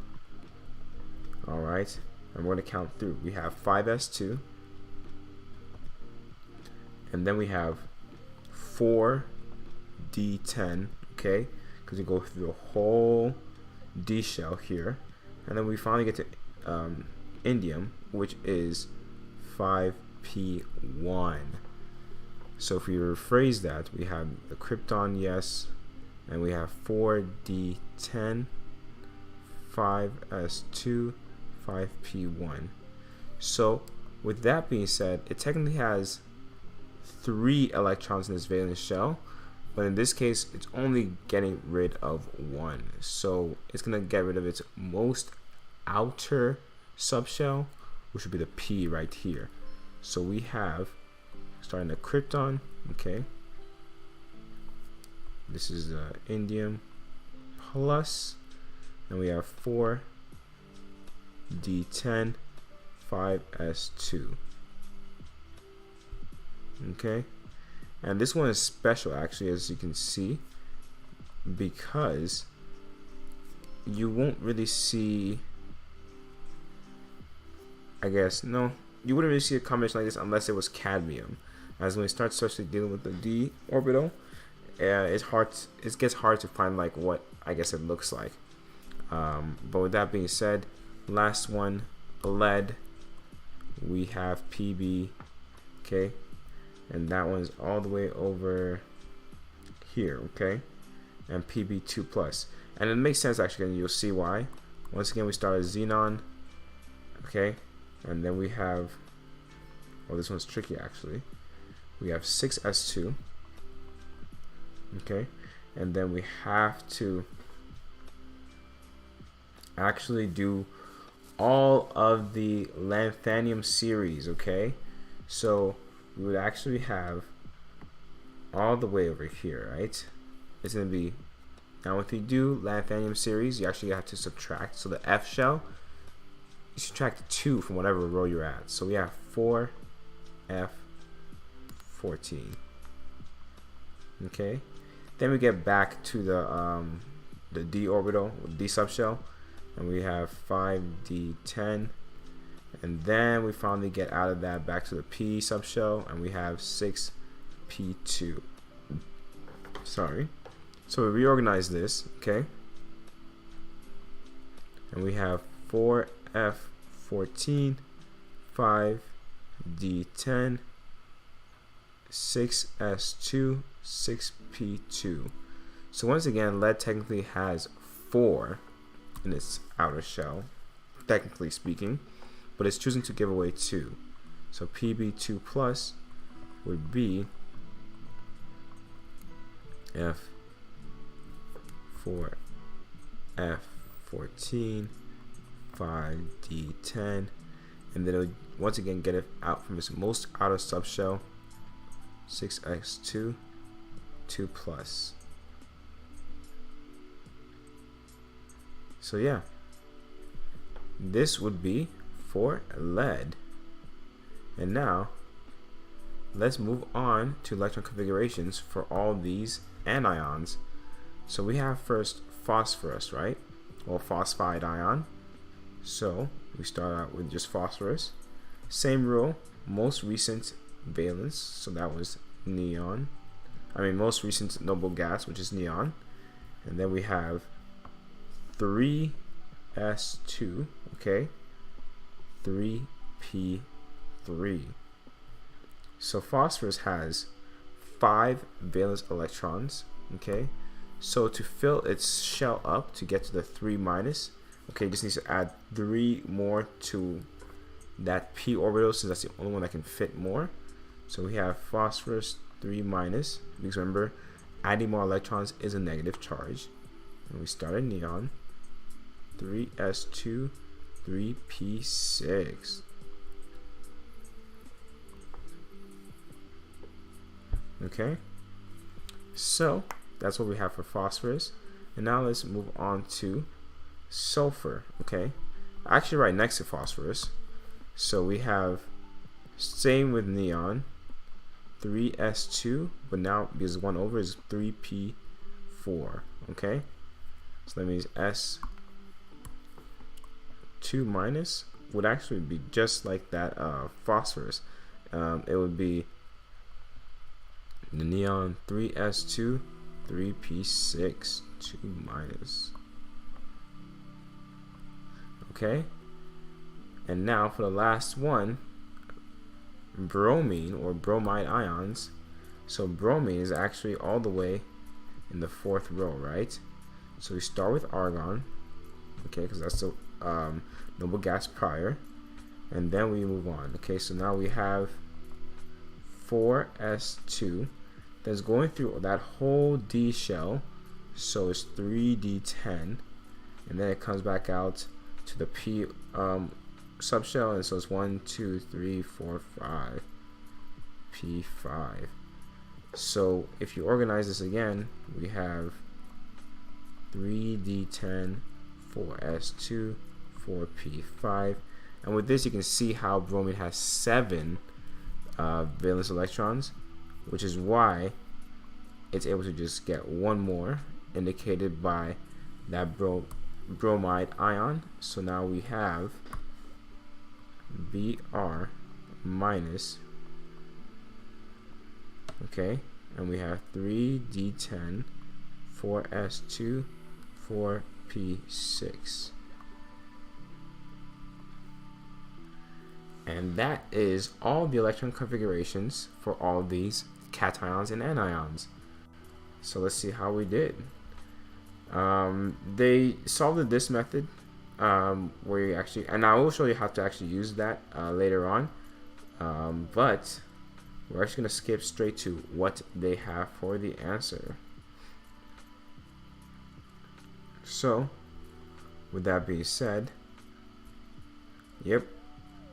All right, and we're going to count through. We have 5s2, and then we have 4d10. Okay, because we go through the whole d shell here, and then we finally get to indium, which is 5p1. So if we rephrase that, we have the krypton, yes, and we have 4d10, 5s2, 5p1. So with that being said, it technically has 3 electrons in this valence shell, but in this case it's only getting rid of 1. So it's going to get rid of its most outer subshell, which would be the P right here. So we have, starting at krypton, okay, this is indium plus, and we have 4d10, 5s2. Okay, and this one is special actually, as you can see, because you won't really see, I guess, no, you wouldn't really see a combination like this unless it was cadmium. As when we start especially dealing with the d orbital, it's hard, it gets hard to find like what I guess it looks like. But with that being said, last one, lead, we have Pb, okay, and that one's all the way over here, okay, and Pb2 plus, and it makes sense actually, and you'll see why. Once again, we start as xenon, okay, and then we have, oh, this one's tricky actually, we have 6s2, okay, and then we have to actually do all of the lanthanum series, okay, so we would actually have all the way over here, right? It's going to be, now if you do lanthanum series, you actually have to subtract, so the F shell, you subtract 2 from whatever row you're at, so we have 4F14, okay, then we get back to the d orbital, d subshell, and we have 5d10, and then we finally get out of that back to the p subshell, and we have 6p2. Sorry, so we reorganize this, okay, and we have 4f14, 5d10, 6s2, 6p2. So once again, lead technically has 4 in its outer shell, technically speaking, but it's choosing to give away 2. So Pb2 plus would be F4F14, 5d10, and then it would once again get it out from its most outer subshell, 6s2, 2 plus. So yeah, this would be for lead. And now let's move on to electron configurations for all these anions. So we have first phosphorus, right? Or phosphide ion. So we start out with just phosphorus. Same rule, most recent valence, so that was neon. Most recent noble gas, which is neon. And then we have 3s2, okay, 3p3. So phosphorus has 5 valence electrons, okay, so to fill its shell up to get to the 3 minus, okay, it just needs to add 3 more to that p orbital, since that's the only one that can fit more. So we have phosphorus 3 minus, because remember, adding more electrons is a negative charge. And we start at neon, 3s2, 3p6. Okay, so that's what we have for phosphorus. And now let's move on to sulfur. Okay, actually right next to phosphorus. So we have, same with neon, 3s2, but now because 1 over is 3p4. Okay, so that means s2 minus would actually be just like that phosphorus. It would be the neon 3s2 3p6 2 minus. Okay, and now for the last one, bromine or bromide ions. So bromine is actually all the way in the 4th row, right? So we start with argon, okay, because that's the noble gas prior, and then we move on. Okay, so now we have 4s2 that's going through that whole D shell, so it's 3d10, and then it comes back out to the P subshell, and so it's 1 2 3 4 5 P5. So if you organize this again, we have 3d10 4s2 4p5, and with this you can see how bromine has 7 valence electrons, which is why it's able to just get one more, indicated by that bromide ion. So now we have Br minus, okay, and we have 3d10 4s2 4p6. And that is all the electron configurations for all of these cations and anions. So let's see how we did. They solved this method where you actually, and I will show you how to actually use that later on, but we're actually going to skip straight to what they have for the answer. So with that being said, yep,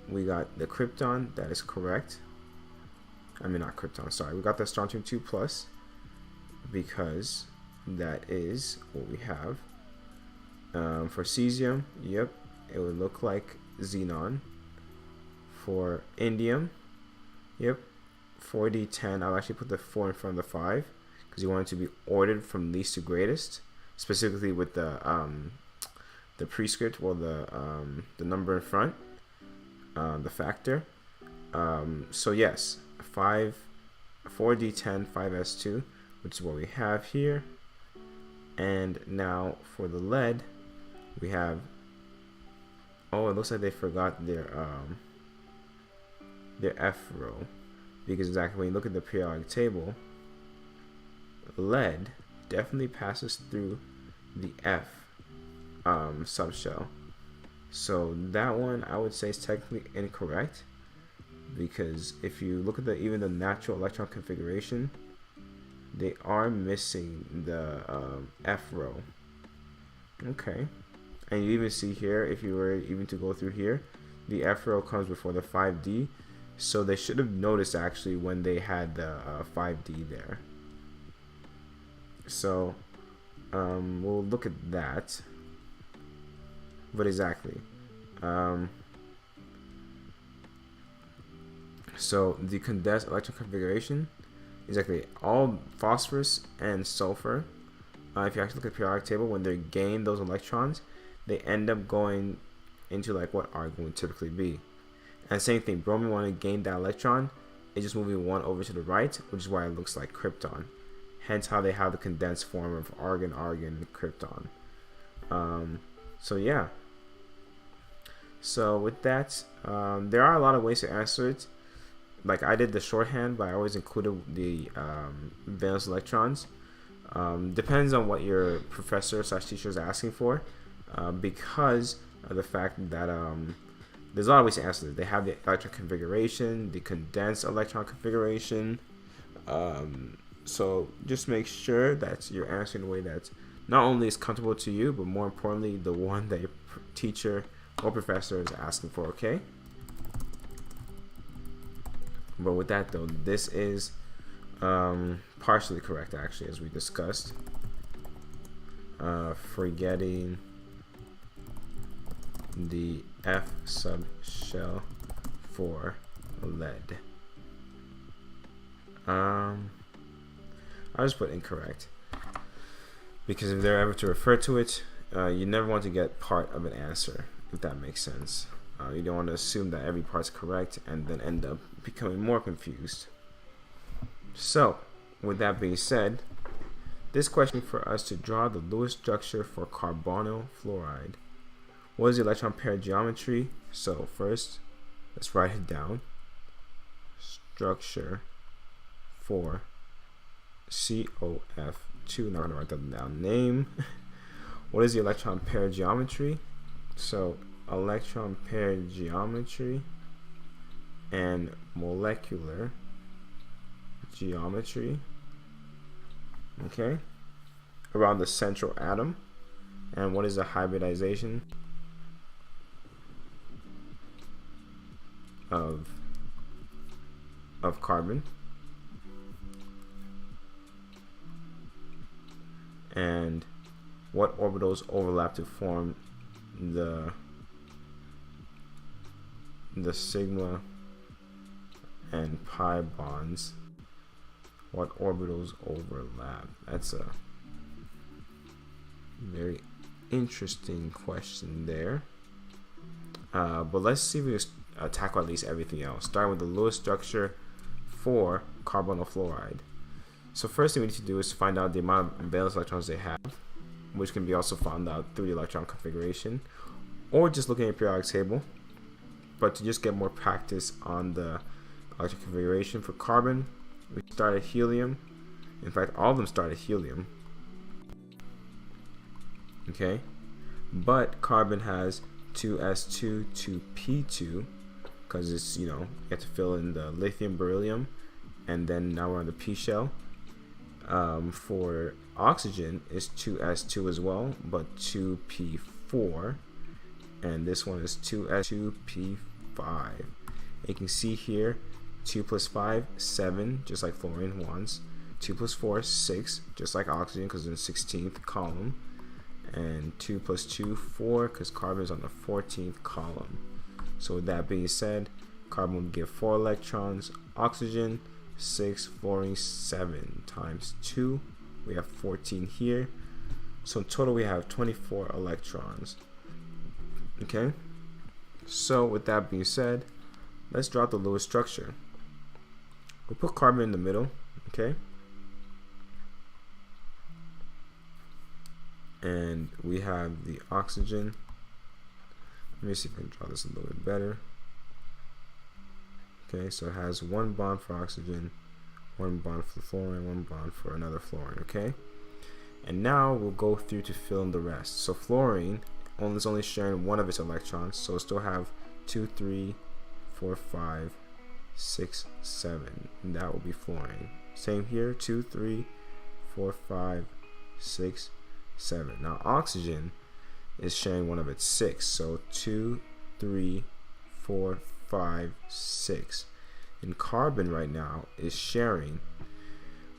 we got the krypton, that is correct. I mean, not krypton, sorry. We got the strontium 2 plus, because that is what we have. For cesium, yep, it would look like xenon. For indium, yep, 4d10. I'll actually put the 4 in front of the 5 because you want it to be ordered from least to greatest, specifically with the prescript, or the number in front, the factor. So yes, 4d10 5s2, which is what we have here. And now for the lead, we have, oh, it looks like they forgot their F row, because exactly when you look at the periodic table, lead definitely passes through the F subshell. So that one I would say is technically incorrect, because if you look at even the natural electron configuration, they are missing the F row. Okay, and you even see here, if you were even to go through here, the F row comes before the 5D, so they should have noticed actually when they had the 5D there. So we'll look at that. But exactly, so the condensed electron configuration, exactly, all phosphorus and sulfur, if you actually look at the periodic table, when they gain those electrons, they end up going into like what argon would typically be. And same thing, bromine, when it gained that electron, it's just moving 1 over to the right, which is why it looks like krypton. Hence how they have the condensed form of argon, argon, krypton. So yeah. So with that, there are a lot of ways to answer it. Like I did the shorthand, but I always included the valence electrons. Depends on what your professor / teacher is asking for, because of the fact that there's a lot of ways to answer this. They have the electron configuration, the condensed electron configuration. So just make sure that you're answering in a way that not only is comfortable to you, but more importantly, the one that your teacher or professor is asking for. Okay. But with that though, this is partially correct actually, as we discussed. Forgetting the F sub shell for lead. I'll just put incorrect, because if they're ever to refer to it, you never want to get part of an answer, if that makes sense. You don't want to assume that every part's correct and then end up becoming more confused. So, with that being said, this question for us to draw the Lewis structure for carbonyl fluoride. What is the electron pair geometry? So first, let's write it down. Structure for COF2. Not going to write that down. Name. What is the electron pair geometry? So electron pair geometry and molecular geometry. Okay. Around the central atom. And what is the hybridization of carbon? And what orbitals overlap to form the sigma and pi bonds? What orbitals overlap? That's a very interesting question there. But let's see if we can tackle at least everything else. Starting with the Lewis structure for carbonyl fluoride. So first thing we need to do is find out the amount of valence electrons they have, which can be also found out through the electron configuration, or just looking at the periodic table. But to just get more practice on the electron configuration for carbon, we start at helium. In fact, all of them start at helium. Okay, but carbon has 2s2, 2p2, because it's, you have to fill in the lithium, beryllium, and then now we're on the p shell. For oxygen is 2s2 as well, but 2p4, and this one is 2s2p5. You can see here 2 plus 5, 7, just like fluorine once. 2 plus 4, 6, just like oxygen, because in the 16th column. And 2 plus 2, 4, because carbon is on the 14th column. So with that being said, carbon will give 4 electrons, oxygen 6, fluorine 7, times 2. We have 14 here. So in total we have 24 electrons. Okay? So with that being said, let's draw the Lewis structure. We'll put carbon in the middle, okay? And we have the oxygen. Let me see if I can draw this a little bit better. Okay, so it has one bond for oxygen, one bond for fluorine, one bond for another fluorine, okay? And now we'll go through to fill in the rest. So fluorine is only sharing one of its electrons, so it'll still have 2, 3, 4, 5, 6, 7. And that will be fluorine. Same here, 2, 3, 4, 5, 6, 7. Now oxygen is sharing one of its 6, so 2, 3, 4, 5, 6. And carbon right now is sharing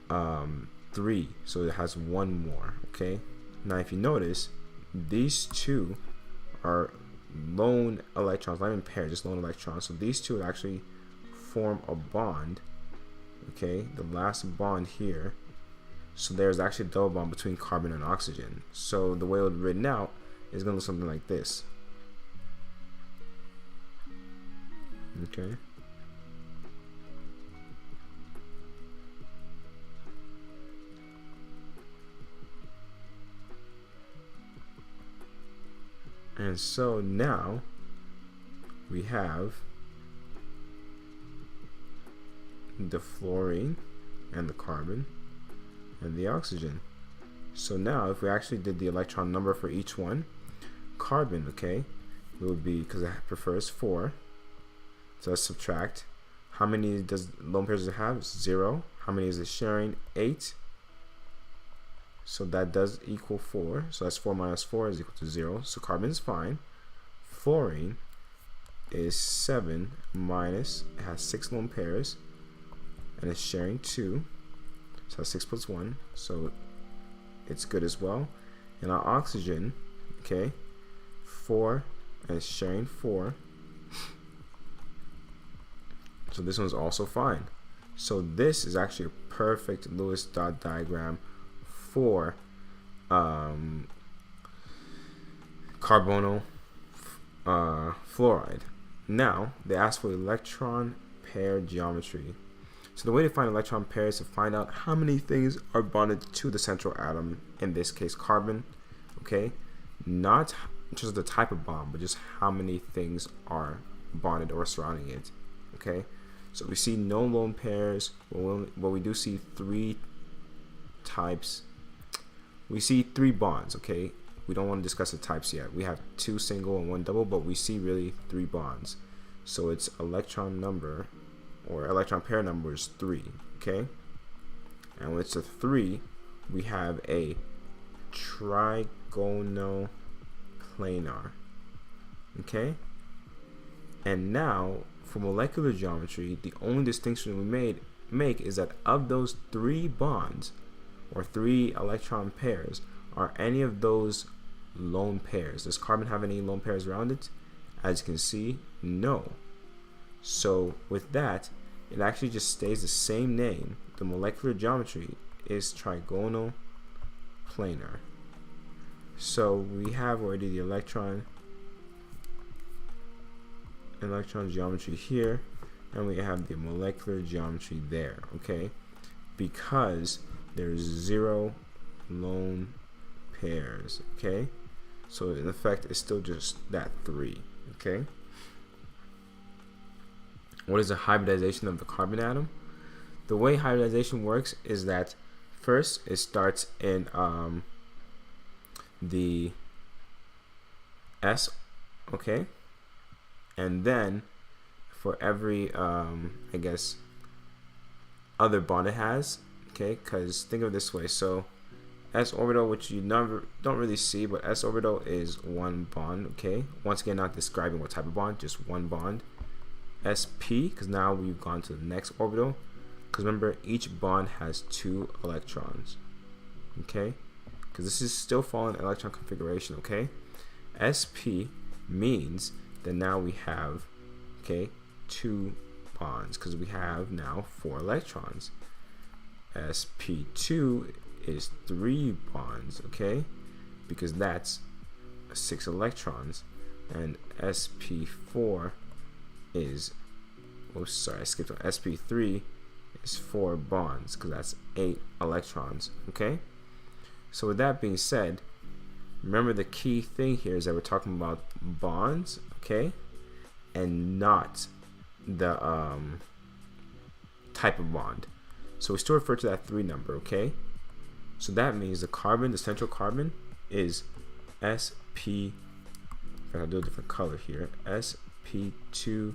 3, so it has one more. Okay, now if you notice, these two are lone electrons, not even pairs, just lone electrons. So these two would actually form a bond. Okay, the last bond here. So there's actually a double bond between carbon and oxygen. So the way it would be written out is going to look something like this. Okay. And so now we have the fluorine and the carbon and the oxygen. So now if we actually did the electron number for each one, carbon, okay, it would be, because it prefers 4, so let's subtract. How many does lone pairs it have? 0. How many is it sharing? 8. So that does equal 4. So that's 4 minus 4 is equal to 0. So carbon is fine. Fluorine is 7 minus, it has 6 lone pairs and it's sharing 2. So that's 6 plus 1, so it's good as well. And our oxygen, okay, 4, and it's sharing 4. So this one's also fine. So this is actually a perfect Lewis dot diagram for carbonyl fluoride. Now they ask for electron pair geometry. So the way to find electron pairs is to find out how many things are bonded to the central atom, in this case carbon, okay? Not just the type of bond, but just how many things are bonded or surrounding it, okay? So we see no lone pairs, but we do see 3 types. We see 3 bonds, okay? We don't want to discuss the types yet. We have 2 single and 1 double, but we see really 3 bonds. So its electron number, or electron pair number, is 3, okay? And when it's a 3, we have a trigonal planar, okay? And now for molecular geometry, the only distinction we make is that of those 3 bonds or 3 electron pairs, are any of those lone pairs? Does carbon have any lone pairs around it? As you can see, no. So with that, it actually just stays the same name. The molecular geometry is trigonal planar. So we have already the electron geometry here, and we have the molecular geometry there, okay? Because there's 0 lone pairs, okay? So in effect, it's still just that 3, okay? What is the hybridization of the carbon atom? The way hybridization works is that first it starts in the S, okay? And then for every I guess other bond it has, okay, because think of it this way. So S orbital, which you don't really see, but S orbital is 1 bond, okay? Once again, not describing what type of bond, just 1 bond. SP, because now we've gone to the next orbital, because remember each bond has 2 electrons, okay? Because this is still following electron configuration, okay? SP means that now we have, okay, 2 bonds, because we have now 4 electrons. SP2 is 3 bonds, okay, because that's 6 electrons. And SP4 is, oh sorry, I skipped on. SP3 is 4 bonds, because that's 8 electrons, okay? So with that being said, remember the key thing here is that we're talking about bonds, okay, and not the type of bond. So we still refer to that 3 number, okay? So that means the carbon, the central carbon, is SP, I'll do a different color here, SP2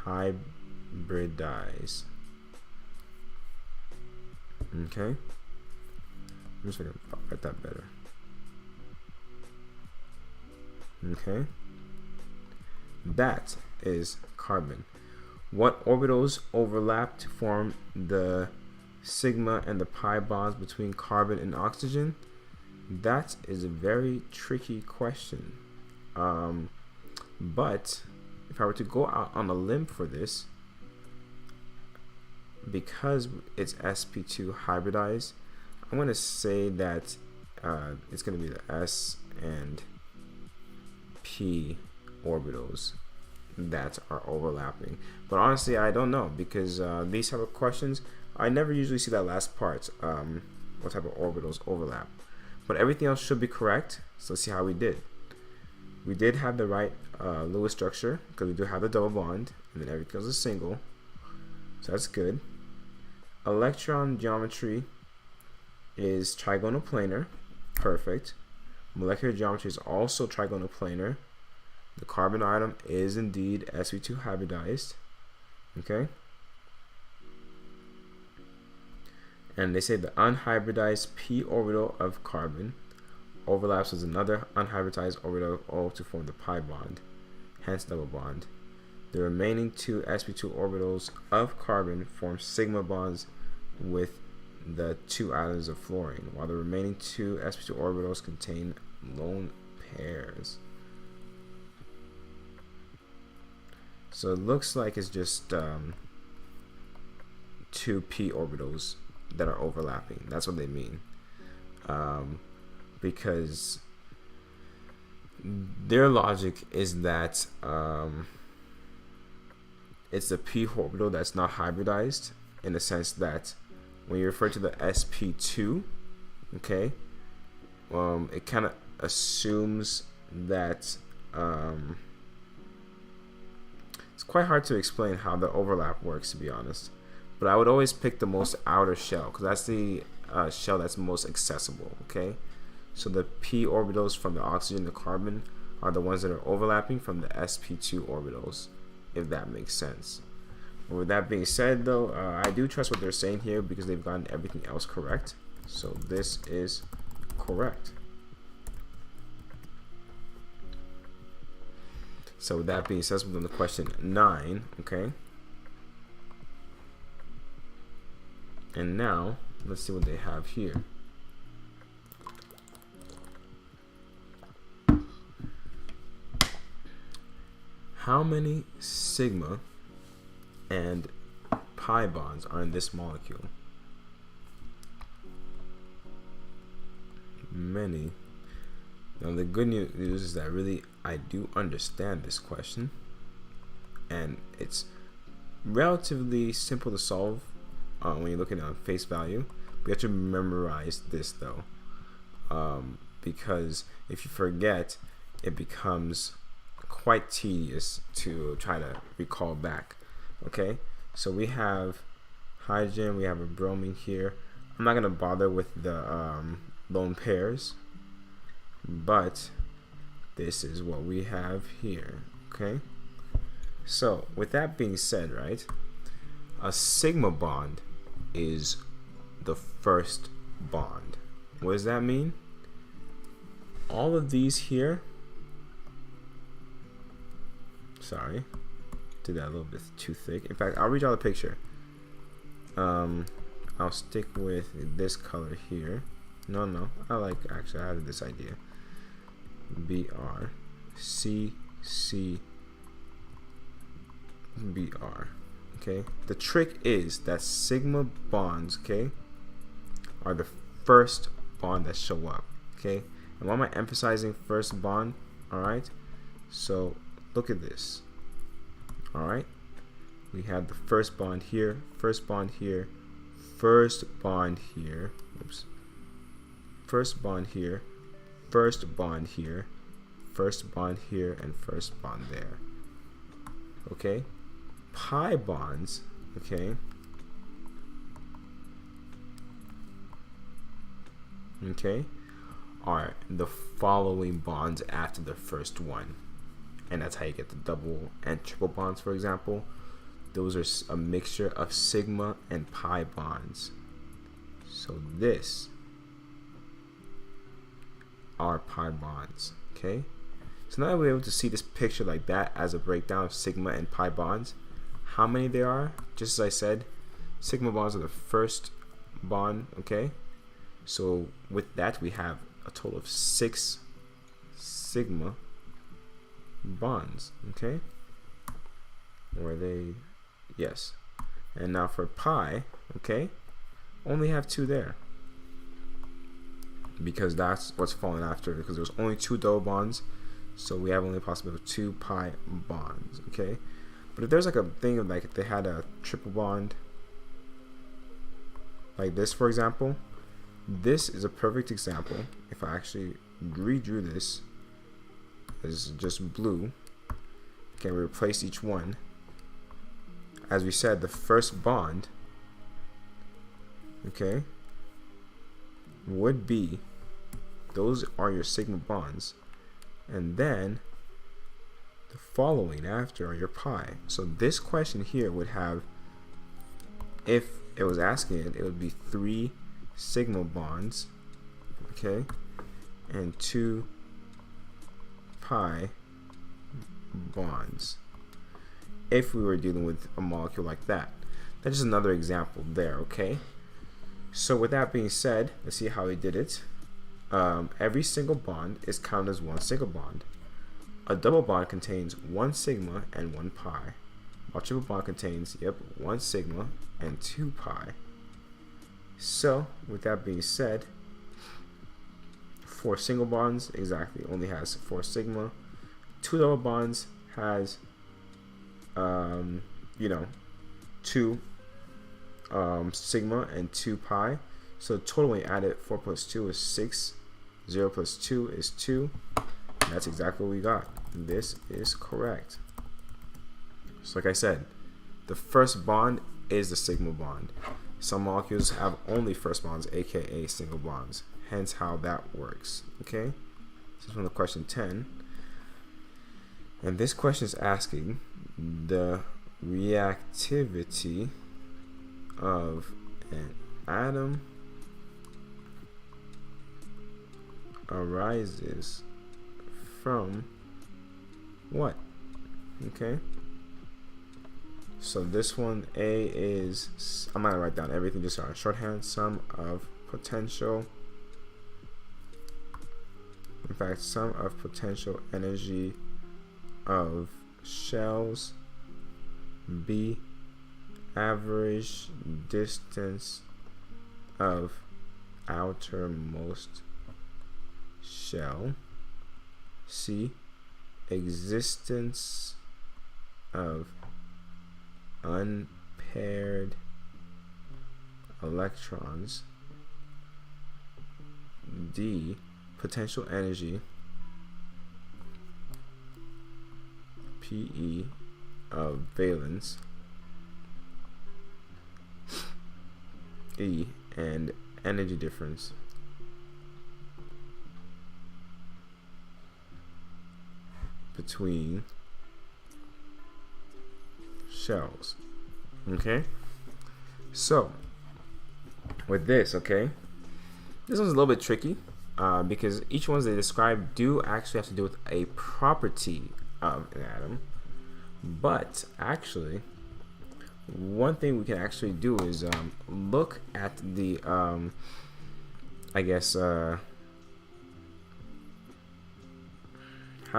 hybridized. Okay? I'm just going to write that better. Okay? That is carbon. What orbitals overlap to form the sigma and the pi bonds between carbon and oxygen? That is a very tricky question. But if I were to go out on a limb for this, because it's sp2 hybridized, I'm going to say that it's going to be the s and p orbitals that are overlapping. But honestly, I don't know, because these type of questions, I never usually see that last part, what type of orbitals overlap. But everything else should be correct. So let's see how we did. We did have the right Lewis structure, because we do have the double bond, and then everything else is single. So that's good. Electron geometry is trigonal planar. Perfect. Molecular geometry is also trigonal planar. The carbon atom is indeed sp2 hybridized. Okay. And they say the unhybridized p orbital of carbon overlaps with another unhybridized orbital O to form the pi bond, hence double bond. The remaining 2 sp2 orbitals of carbon form sigma bonds with the 2 atoms of fluorine, while the remaining 2 sp2 orbitals contain lone pairs. So it looks like it's just 2 p orbitals that are overlapping. That's what they mean, because their logic is that it's a p orbital that's not hybridized, in the sense that when you refer to the sp2, okay, it kind of assumes that it's quite hard to explain how the overlap works, to be honest, but I would always pick the most outer shell, because that's the shell that's most accessible, okay? So the p orbitals from the oxygen and the carbon are the ones that are overlapping from the sp2 orbitals, if that makes sense. With that being said, though, I do trust what they're saying here, because they've gotten everything else correct. So this is correct. So with that being said, let's move on to question 9, okay? And now, let's see what they have here. How many sigma and pi bonds are in this molecule? Many. Now the good news is that really I do understand this question, and it's relatively simple to solve when you're looking at face value. We have to memorize this though, because if you forget, it becomes quite tedious to try to recall back. Okay, so we have hydrogen, we have a bromine here. I'm not gonna bother with the lone pairs, but this is what we have here. Okay, so with that being said, right, a sigma bond is the first bond. What does that mean? All of these here, sorry, did that a little bit too thick. In fact, I'll read y'all the picture. I'll stick with this color here. No, actually I have this idea. BR C C BR. Okay, the trick is that sigma bonds, okay, are the first bond that show up. Okay, and why am I emphasizing first bond? All right, so look at this. All right, we have the first bond here, first bond here, first bond here, oops, first bond here, first bond here, first bond here, and first bond there. Okay, pi bonds, okay, are the following bonds after the first one. And that's how you get the double and triple bonds, for example. Those are a mixture of sigma and pi bonds. So this are pi bonds, okay? So now that we're able to see this picture like that as a breakdown of sigma and pi bonds, how many there are, just as I said, sigma bonds are the first bond, okay? So with that, we have a total of 6 sigma bonds, okay? Or are they? Yes. And now for pi, okay, only have 2 there, because that's what's falling after, because there's only 2 double bonds, so we have only a possibility of 2 pi bonds, okay? But if there's like a thing of like if they had a triple bond like this, for example, this is a perfect example. If I actually redrew this as just blue, okay, we replace each one. As we said, the first bond, okay, would be, those are your sigma bonds, and then the following after are your pi. So this question here would have, if it was asking it, it would be 3 sigma bonds, okay, and 2 pi bonds, if we were dealing with a molecule like that. That's just another example there, okay? So with that being said, let's see how he did it. Every single bond is counted as one single bond. A double bond contains 1 sigma and 1 pi, while triple bond contains, 1 sigma and 2 pi. So with that being said, 4 single bonds exactly only has 4 sigma. 2 double bonds has 2 sigma and 2 pi. So total when you add it, 4 plus 2 is 6. 0 plus 2 is 2. And that's exactly what we got. This is correct. So like I said, the first bond is the sigma bond. Some molecules have only first bonds, aka single bonds. Hence how that works. Okay? This is from the question 10. And this question is asking the reactivity of an atom arises from what? Okay, so this one, A is, I'm not gonna write down everything, just on shorthand. Sum of potential, in fact, sum of potential energy of shells. B, average distance of outermost shell. C, existence of unpaired electrons. D, potential energy Pe of valence. E, and energy difference between shells. Okay, so with this, okay, this one's a little bit tricky because each ones they describe do actually have to do with a property of an atom. But actually, one thing we can actually do is look at the how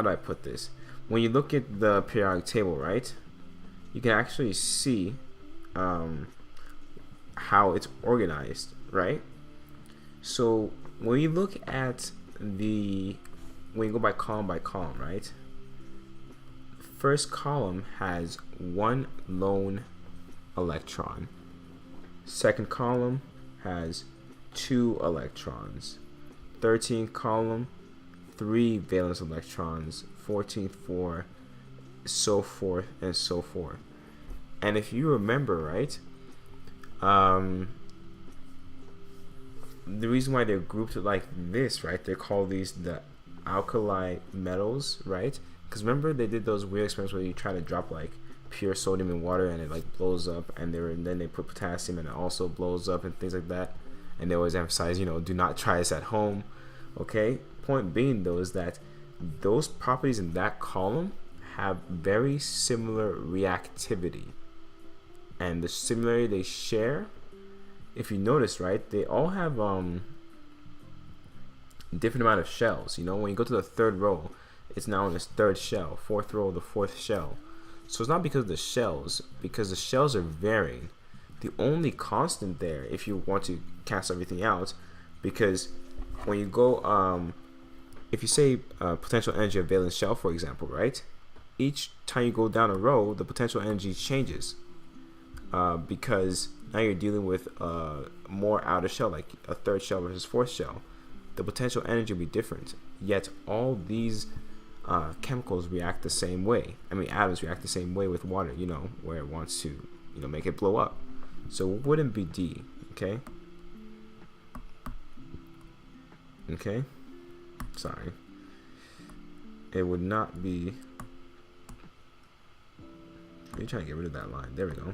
do I put this? When you look at the periodic table, right, you can actually see how it's organized, right? So when you look at when you go by column, right, first column has 1 lone electron. Second column has 2 electrons. 13th column, 3 valence electrons. 14th, 4, so forth and so forth. And if you remember, right, the reason why they're grouped like this, right, they call these the Alkali Metals, right? Because remember they did those weird experiments where you try to drop like pure sodium in water and it like blows up, and then they put potassium and it also blows up and things like that. And they always emphasize, do not try this at home. Okay, point being though is that those properties in that column have very similar reactivity, and the similarity they share, if you notice, right, they all have different amount of shells. When you go to the third row, it's now in its third shell. Fourth row, the fourth shell. So it's not because of the shells, because the shells are varying. The only constant there, if you want to cancel everything out, because when you go, if you say potential energy of valence shell, for example, right, each time you go down a row, the potential energy changes because now you're dealing with more outer shell, like a third shell versus fourth shell. The potential energy will be different, yet all these chemicals react the same way. Atoms react the same way with water, where it wants to, make it blow up. So it wouldn't be D, okay? Okay? Sorry. It would not be... Let me try to get rid of that line. There we go.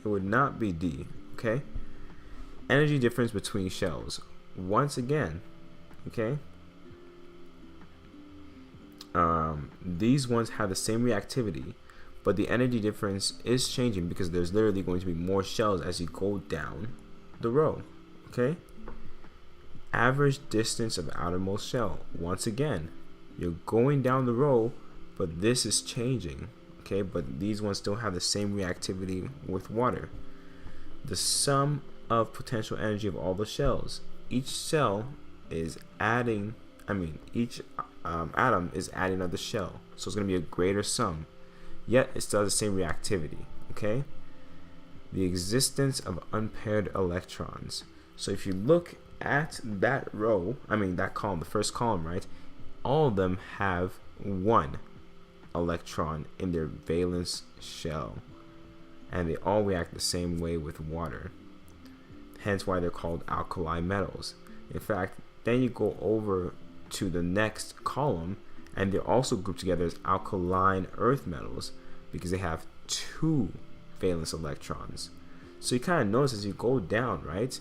It would not be D, okay? Energy difference between shells. Once again, okay? These ones have the same reactivity, but the energy difference is changing because there's literally going to be more shells as you go down the row, Okay. Average distance of outermost shell. Once again, you're going down the row, but this is changing. Okay, but these ones still have the same reactivity with water. The sum of potential energy of all the shells. Each cell is adding, each atom is adding another shell. So it's going to be a greater sum. Yet it still has the same reactivity. Okay. The existence of unpaired electrons. So if you look at that row, that column, the first column, right? All of them have one electron in their valence shell, and they all react the same way with water. Hence why they're called alkali metals. In fact, then you go over to the next column, and they're also grouped together as alkaline earth metals because they have two valence electrons. So you kind of notice as you go down, right,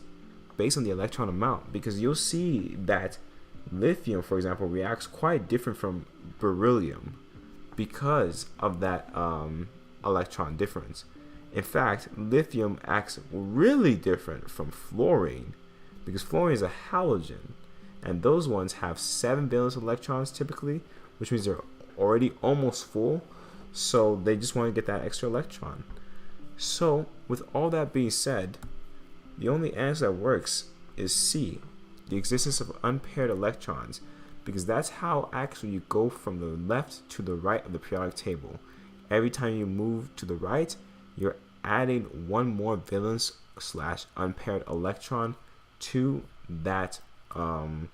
based on the electron amount, because you'll see that lithium, for example, reacts quite different from beryllium because of that electron difference. In fact, lithium acts really different from fluorine because fluorine is a halogen, and those ones have 7 valence electrons typically, which means they're already almost full, so they just want to get that extra electron. So with all that being said, the only answer that works is C, the existence of unpaired electrons, because that's how actually you go from the left to the right of the periodic table. Every time you move to the right, you're adding one more valence / unpaired electron to that atom.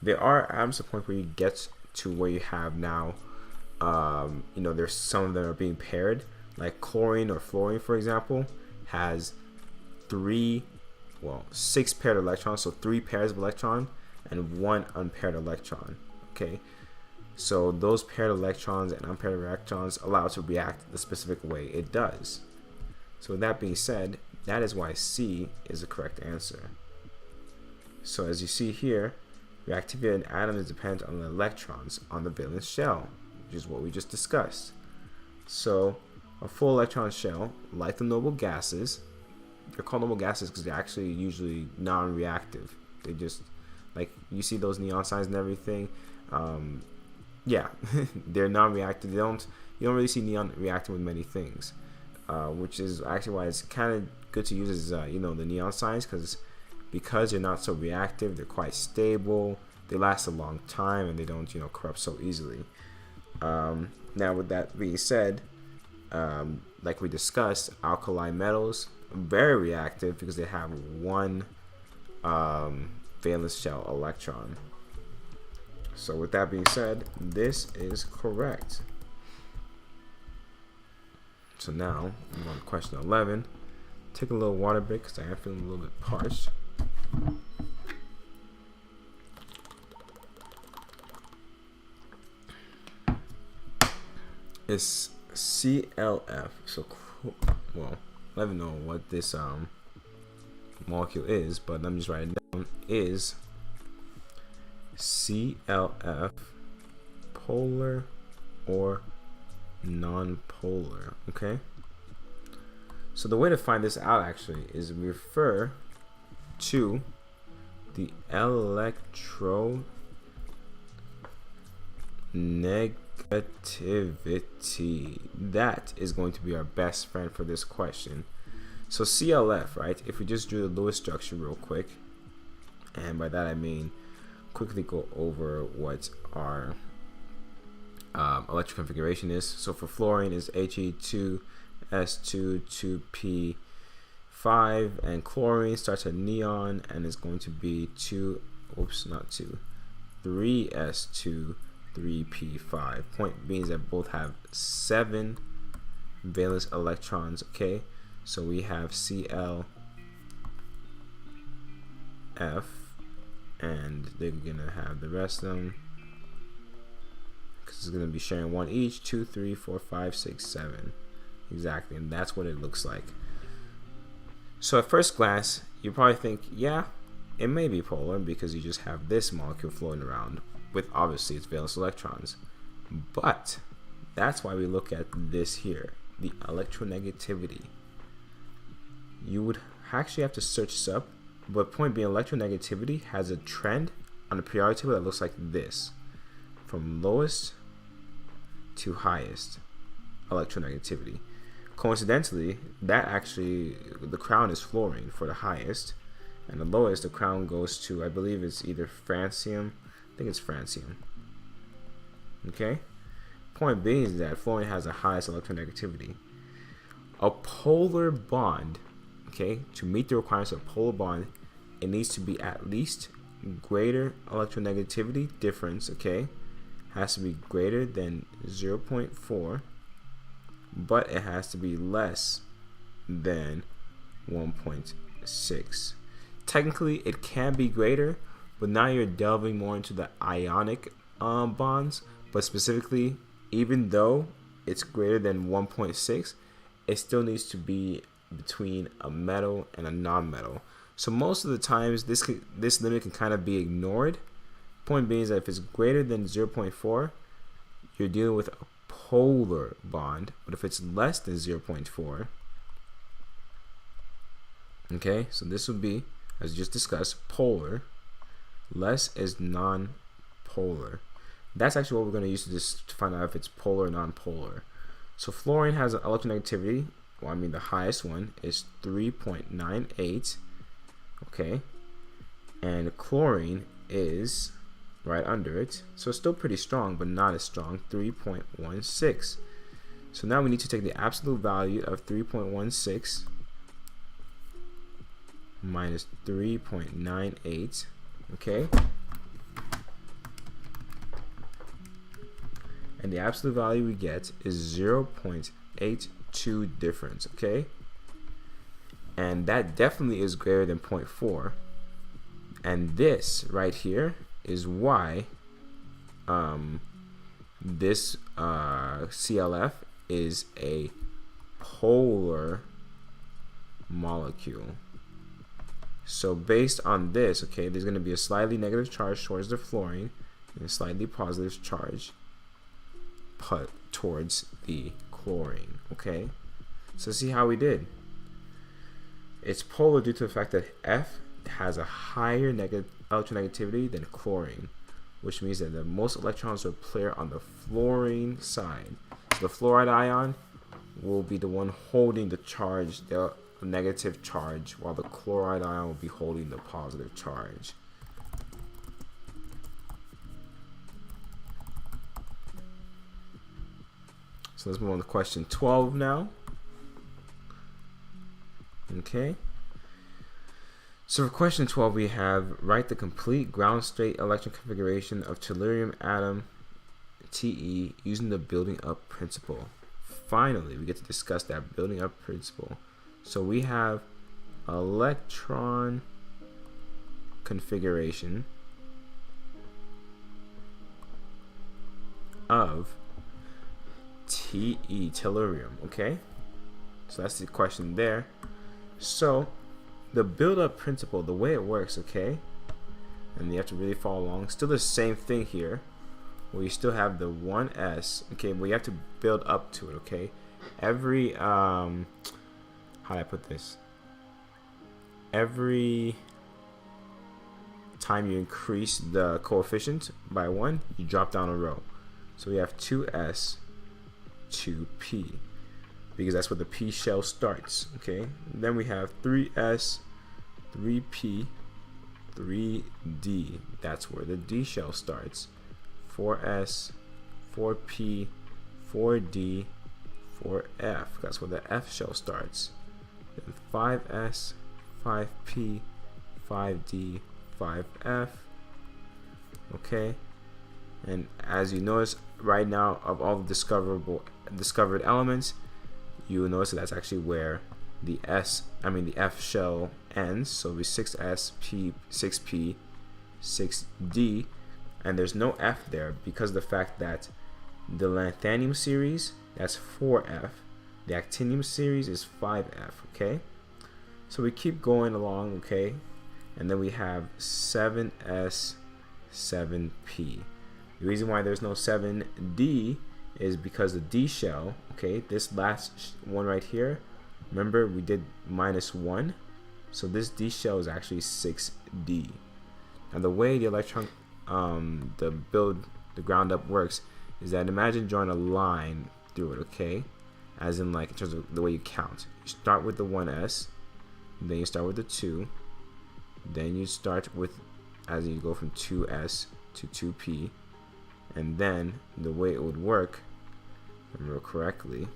There are atoms to the point where you get to where you have now, there's some of them are being paired, like chlorine or fluorine, for example, has 6 paired electrons, so 3 pairs of electron and 1 unpaired electron. Okay, so those paired electrons and unpaired electrons allow it to react the specific way it does. So with that being said, that is why C is the correct answer. So as you see here, reactivity of an atom is dependent on the electrons on the valence shell, which is what we just discussed. So a full electron shell, like the noble gases, they're called noble gases because they're actually usually non-reactive. They just, like, you see those neon signs and everything. They're non-reactive. You don't really see neon reacting with many things, which is actually why it's kind of good to use as the neon signs, because they're not so reactive. They're quite stable. They last a long time, and they don't corrupt so easily. Now with that being said, like we discussed, alkali metals are very reactive because they have one valence shell electron. So with that being said, this is correct. So now I'm on question 11. Take a little water break because I am feeling a little bit parched. It's CLF. So, well, let me know what this molecule is, but let me just write it down. Is CLF polar or non-polar? Okay. So the way to find this out actually is refer to the electronegativity. That is going to be our best friend for this question. So CLF, right? If we just drew the Lewis structure real quick, and by that I mean quickly go over what our electron configuration is. So for fluorine is He2S2 2p5, and chlorine starts at neon and is going to be 3s2 3p5. Point being is that both have 7 valence electrons. Okay, so we have CLF, and they're gonna have the rest of them because it's gonna be sharing 1 each. 2, 3, 4, 5, 6, 7. Exactly, and that's what it looks like. So at first glance, you probably think, yeah, it may be polar because you just have this molecule floating around with obviously its valence electrons. But that's why we look at this here, the electronegativity. you would actually have to search this up, but point being, electronegativity has a trend on the periodic table that looks like this, from lowest to highest electronegativity. Coincidentally, that actually, the crown is fluorine for the highest, and the lowest, the crown goes to, I believe it's either francium. I think it's francium. Okay? Point being is that fluorine has the highest electronegativity. A polar bond, okay, to meet the requirements of a polar bond, it needs to be at least greater electronegativity difference, okay, has to be greater than 0.4, but it has to be less than 1.6. Technically, it can be greater, but now you're delving more into the ionic bonds. But specifically, even though it's greater than 1.6, it still needs to be between a metal and a non-metal. So most of the times, this limit can kind of be ignored. Point being is that if it's greater than 0.4, you're dealing with a polar bond. But if it's less than 0.4, okay, so this would be, as just discussed, polar. Less is non-polar. That's actually what we're going to use to find out if it's polar or non-polar. So fluorine has an electronegativity, well, I mean the highest one is 3.98, okay, and chlorine is right under it, so it's still pretty strong, but not as strong, 3.16. So now we need to take the absolute value of 3.16 minus 3.98, okay, and the absolute value we get is 0.82 difference, okay, and that definitely is greater than 0.4, and this right here is why this CLF is a polar molecule. So based on this, okay, there's going to be a slightly negative charge towards the fluorine and a slightly positive charge put towards the chlorine, okay? So see how we did. It's polar due to the fact that F has a higher electronegativity than chlorine, which means that the most electrons will play on the fluorine side. So the fluoride ion will be the one holding the charge, the negative charge, while the chloride ion will be holding the positive charge. So let's move on to question 12 now. Okay. So for question 12, we have write the complete ground state electron configuration of tellurium atom Te using the building up principle. Finally, we get to discuss that building up principle. So we have electron configuration of Te, tellurium, okay? So that's the question there. So the build-up principle, the way it works, okay? And you have to really follow along. Still the same thing here, where you still have the 1s, okay? But you have to build up to it, okay? Every, how do I put this? Every time you increase the coefficient by 1, you drop down a row. So we have 2s, 2p, because that's where the p shell starts, okay? Then we have 3s, 3p, 3d, that's where the d shell starts. 4s, 4p, 4d, 4f, that's where the f shell starts. Then 5s, 5p, 5d, 5f, okay? And as you notice right now, of all the discovered elements, you will notice that that's actually where the F shell ends. So it'll be 6s, p, 6p, 6d, and there's no f there because of the fact that the lanthanum series, that's 4f, the actinium series is 5f, okay? So we keep going along, okay? And then we have 7s, 7p. The reason why there's no 7d is because the d shell, okay, this last one right here, Remember, we did -1, so this D shell is actually 6D. Now the way the electron, the ground up works is that imagine drawing a line through it, okay? As in, like, in terms of the way you count. You start with the 1s, then you start with the 2, then you start with, as you go from 2s to 2p, and then the way it would work, if I remember correctly,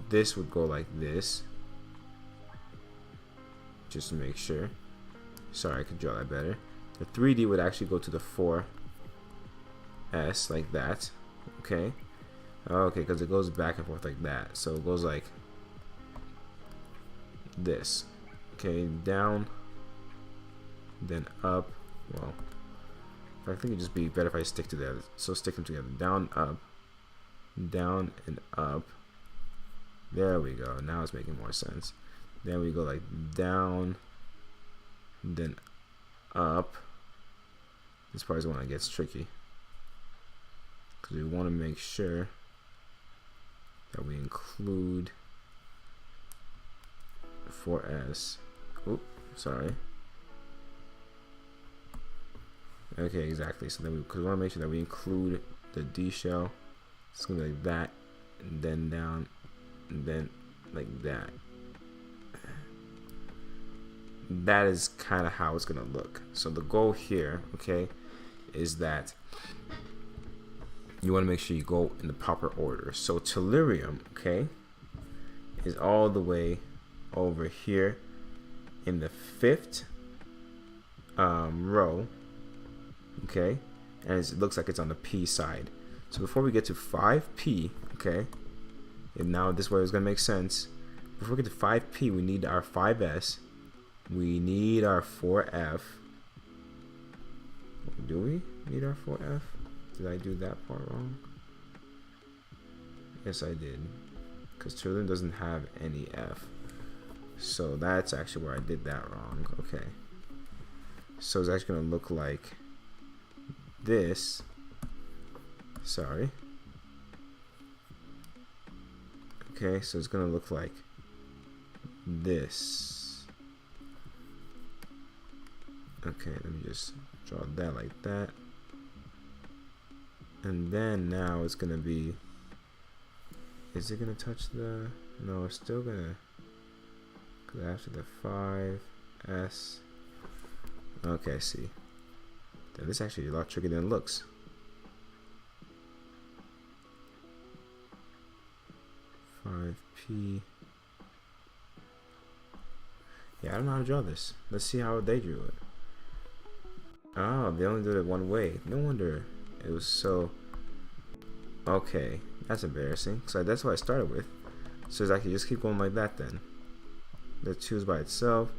this would go like this, just to make sure. Sorry, I could draw that better. The 3D would actually go to the 4s like that. Okay. Okay, because it goes back and forth like that. So it goes like this. Okay, down, then up. Well, I think it'd just be better if I stick to that. So stick them together. Down, up, down, and up. There we go. Now it's making more sense. Then we go like down, then up. This part is when it gets tricky, because we want to make sure that we include 4s. Oop, sorry. Okay, exactly. So then because we want to make sure that we include the D shell. It's gonna be like that, and then down, and then like that. That is kind of how it's gonna look. So the goal here, okay, is that you want to make sure you go in the proper order. So tellurium, okay, is all the way over here in the 5th row, okay, and it looks like it's on the P side. So before we get to 5P, okay, and now this way is gonna make sense. Before we get to 5P, we need our 5s. We need our 4F. Do we need our 4F? Did I do that part wrong? Yes, I did. Because trillium doesn't have any F. So that's actually where I did that wrong. Okay. So it's actually going to look like this. Sorry. Okay, so it's going to look like this. Okay, let me just draw that like that. And then now it's gonna be, is it gonna touch the, no, it's still gonna, because after the 5s, okay, see. Then this is actually a lot trickier than it looks. P. Yeah, I don't know how to draw this. Let's see how they drew it. Oh, they only did it one way. No wonder it was so. Okay, that's embarrassing. So that's what I started with. So it's actually just keep going like that then. The 2 is by itself.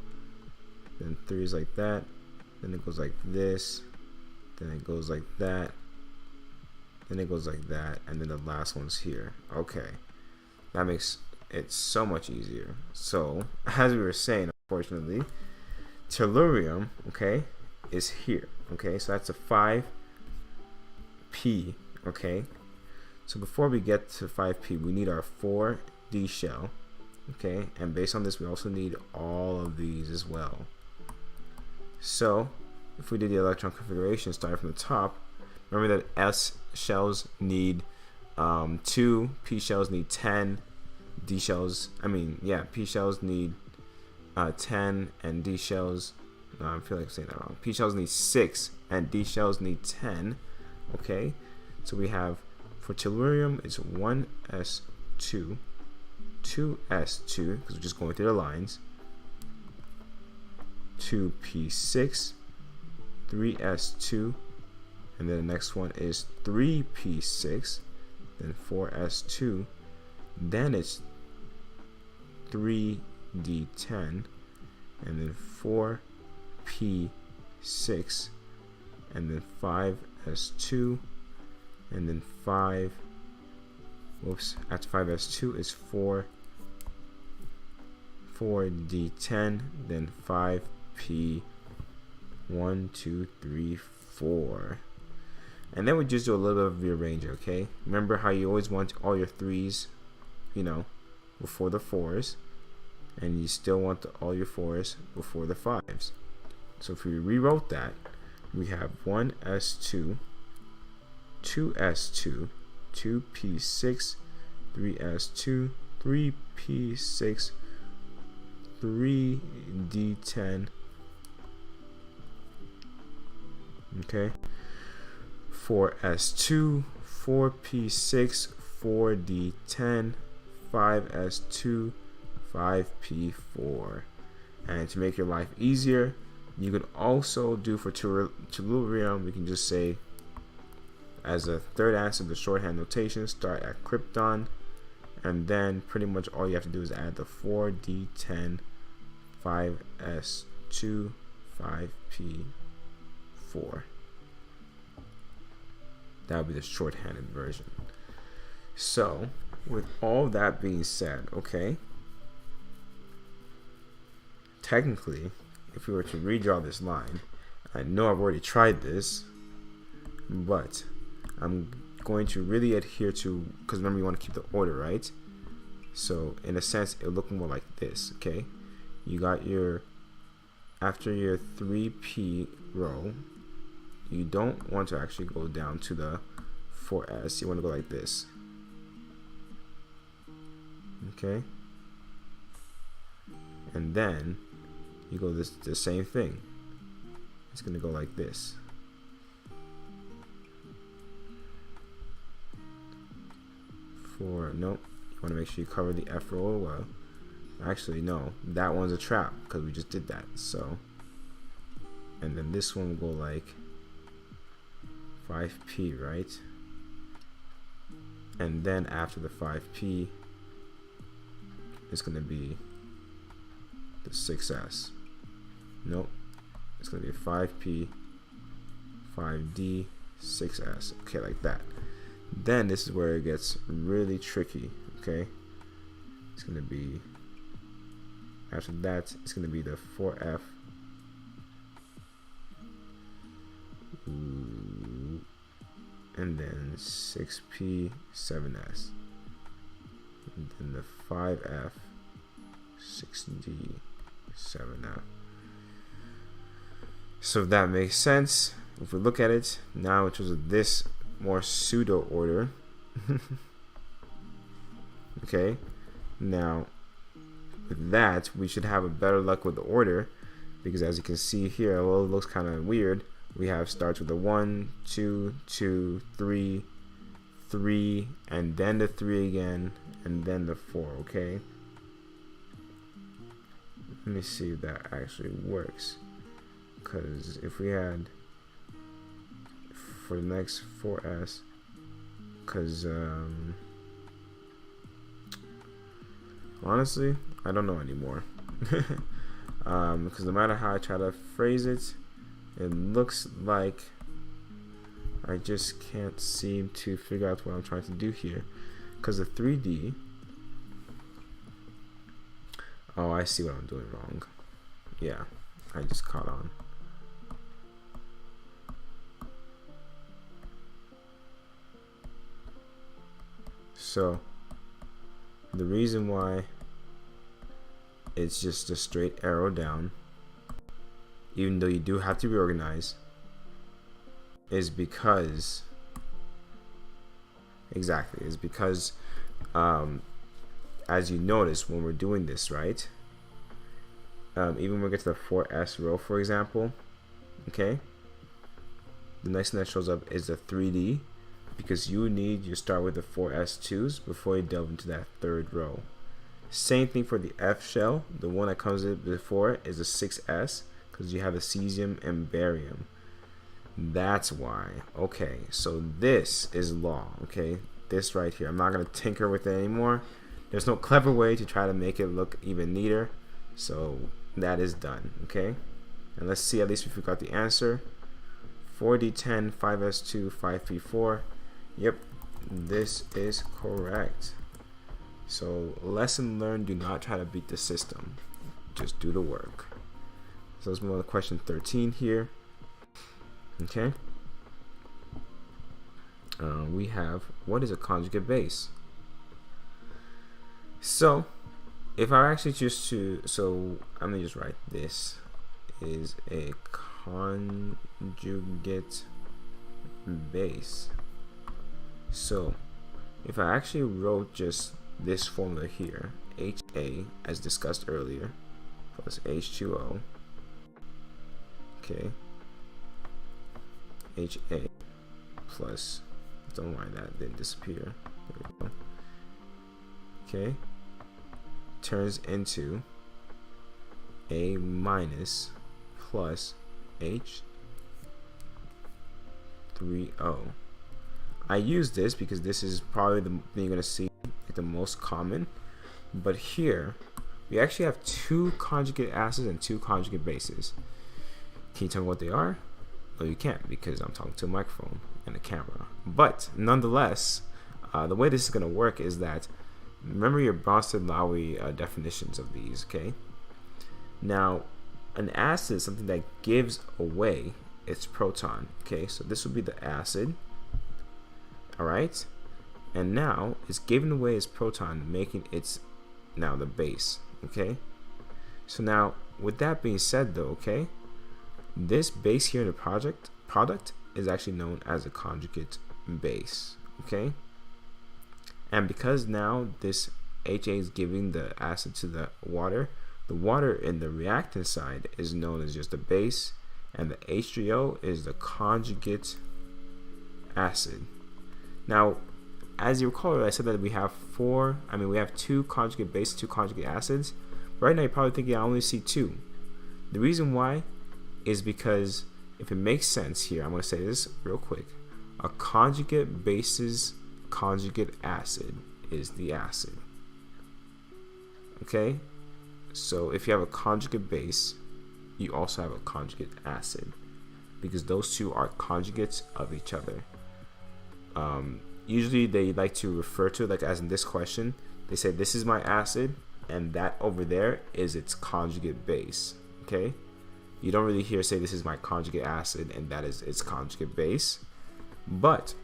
Then 3 is like that. Then it goes like this. Then it goes like that. Then it goes like that. And then the last one's here. Okay. That makes it so much easier. So, as we were saying, unfortunately, tellurium, okay, is here. Okay, so that's a 5P. Okay, so before we get to 5P, we need our 4D shell. Okay, and based on this, we also need all of these as well. So, if we did the electron configuration starting from the top, remember that S shells need 2, P shells need 10, D shells, P shells need 10, and D shells, no, I feel like I'm saying that wrong. P shells need 6, and D shells need 10. Okay, so we have, for tellurium, it's 1s2, 2s2, because we're just going through the lines, 2p6, 3s2, and then the next one is 3p6, then 4s2, then it's 3d10, and then 4p6, and then 5s2, and then 5, after 5s2 is 4d10, then 5p, 1, 2, 3, 4. And then we just do a little bit of rearrange, okay? Remember how you always want all your 3s, you know, before the 4s, and you still want all your 4s before the 5s. So if we rewrote that, we have 1s2, 2s2, 2p6, 3s2, 3p6, 3d10, okay, 4s2, 4p6, 4d10, 5s2, 5p4. And to make your life easier, you could also do for tellurium, we can just say as a third answer the shorthand notation, start at krypton, and then pretty much all you have to do is add the 4d10, 5s2, 5p4. That would be the shorthanded version. So with all that being said, okay, technically, if we were to redraw this line, I know I've already tried this, but I'm going to really adhere to, because remember you want to keep the order, right? So in a sense, it'll look more like this, okay? You got your, after your 3p row, you don't want to actually go down to the 4s, you want to go like this, okay? And then you go the same thing. It's going to go like this. Nope, you want to make sure you cover the F row well. Actually, no, that one's a trap because we just did that. So, and then this one will go like 5p, right? And then after the 5p, it's going to be the 6s. Nope, it's going to be 5p, 5d, 6s. Okay, like that. Then this is where it gets really tricky, okay? It's going to be, after that, it's going to be the 4f, and then 6p, 7s, and then the 5f, 6d, 7f. So if that makes sense, if we look at it now, which was this more pseudo order, okay, now with that we should have a better luck with the order, because as you can see here, although it looks kind of weird, we have starts with the 1, 2, 2, 3, 3, and then the 3 again, and then the 4, okay? Let me see if that actually works, because if we had for the next 4s, because honestly I don't know anymore. Because no matter how I try to phrase it, it looks like I just can't seem to figure out what I'm trying to do here. Because the 3D, oh, I see what I'm doing wrong. Yeah, I just caught on. So the reason why it's just a straight arrow down, even though you do have to reorganize, is because is because as you notice when we're doing this, right, even when we get to the 4s row, for example, okay, the next thing that shows up is the 3D, because you start with the 4s2s before you delve into that third row. Same thing for the F shell. The one that comes in before is the 6s, because you have the cesium and barium. That's why. Okay, so this is law. Okay, this right here, I'm not going to tinker with it anymore. There's no clever way to try to make it look even neater, so that is done. Okay, and let's see at least if we got the answer. 4d10, 5s2, 5p4. Yep, this is correct. So lesson learned, do not try to beat the system, just do the work. So let's move on to question 13 here. Okay, we have what is a conjugate base. So if I actually choose to, so I'm gonna just write this is a conjugate base. So if I actually wrote just this formula here, HA as discussed earlier plus H2O, okay, HA plus, don't worry, that didn't disappear, there we go, okay, turns into A minus plus H3O. I use this because this is probably the thing you're going to see the most common, but here we actually have two conjugate acids and two conjugate bases. Can you tell me what they are? No, you can't, because I'm talking to a microphone and a camera. But nonetheless, the way this is going to work is that, remember your Bronsted-Lowry definitions of these, okay? Now, an acid is something that gives away its proton, okay? So this would be the acid, all right? And now it's giving away its proton, making its now the base, okay? So now, with that being said though, okay, this base here in the product is actually known as a conjugate base, okay? And because now this HA is giving the acid to the water in the reactant side is known as just the base, and the H3O is the conjugate acid. Now, as you recall, I said that we have two conjugate bases, two conjugate acids. Right now, you're probably thinking I only see two. The reason why is because if it makes sense here, I'm going to say this real quick. A conjugate base's conjugate acid is the acid. Okay? So if you have a conjugate base, you also have a conjugate acid, because those two are conjugates of each other. Usually they like to refer to it, like as in this question, they say this is my acid and that over there is its conjugate base. Okay, you don't really hear say this is my conjugate acid and that is its conjugate base. But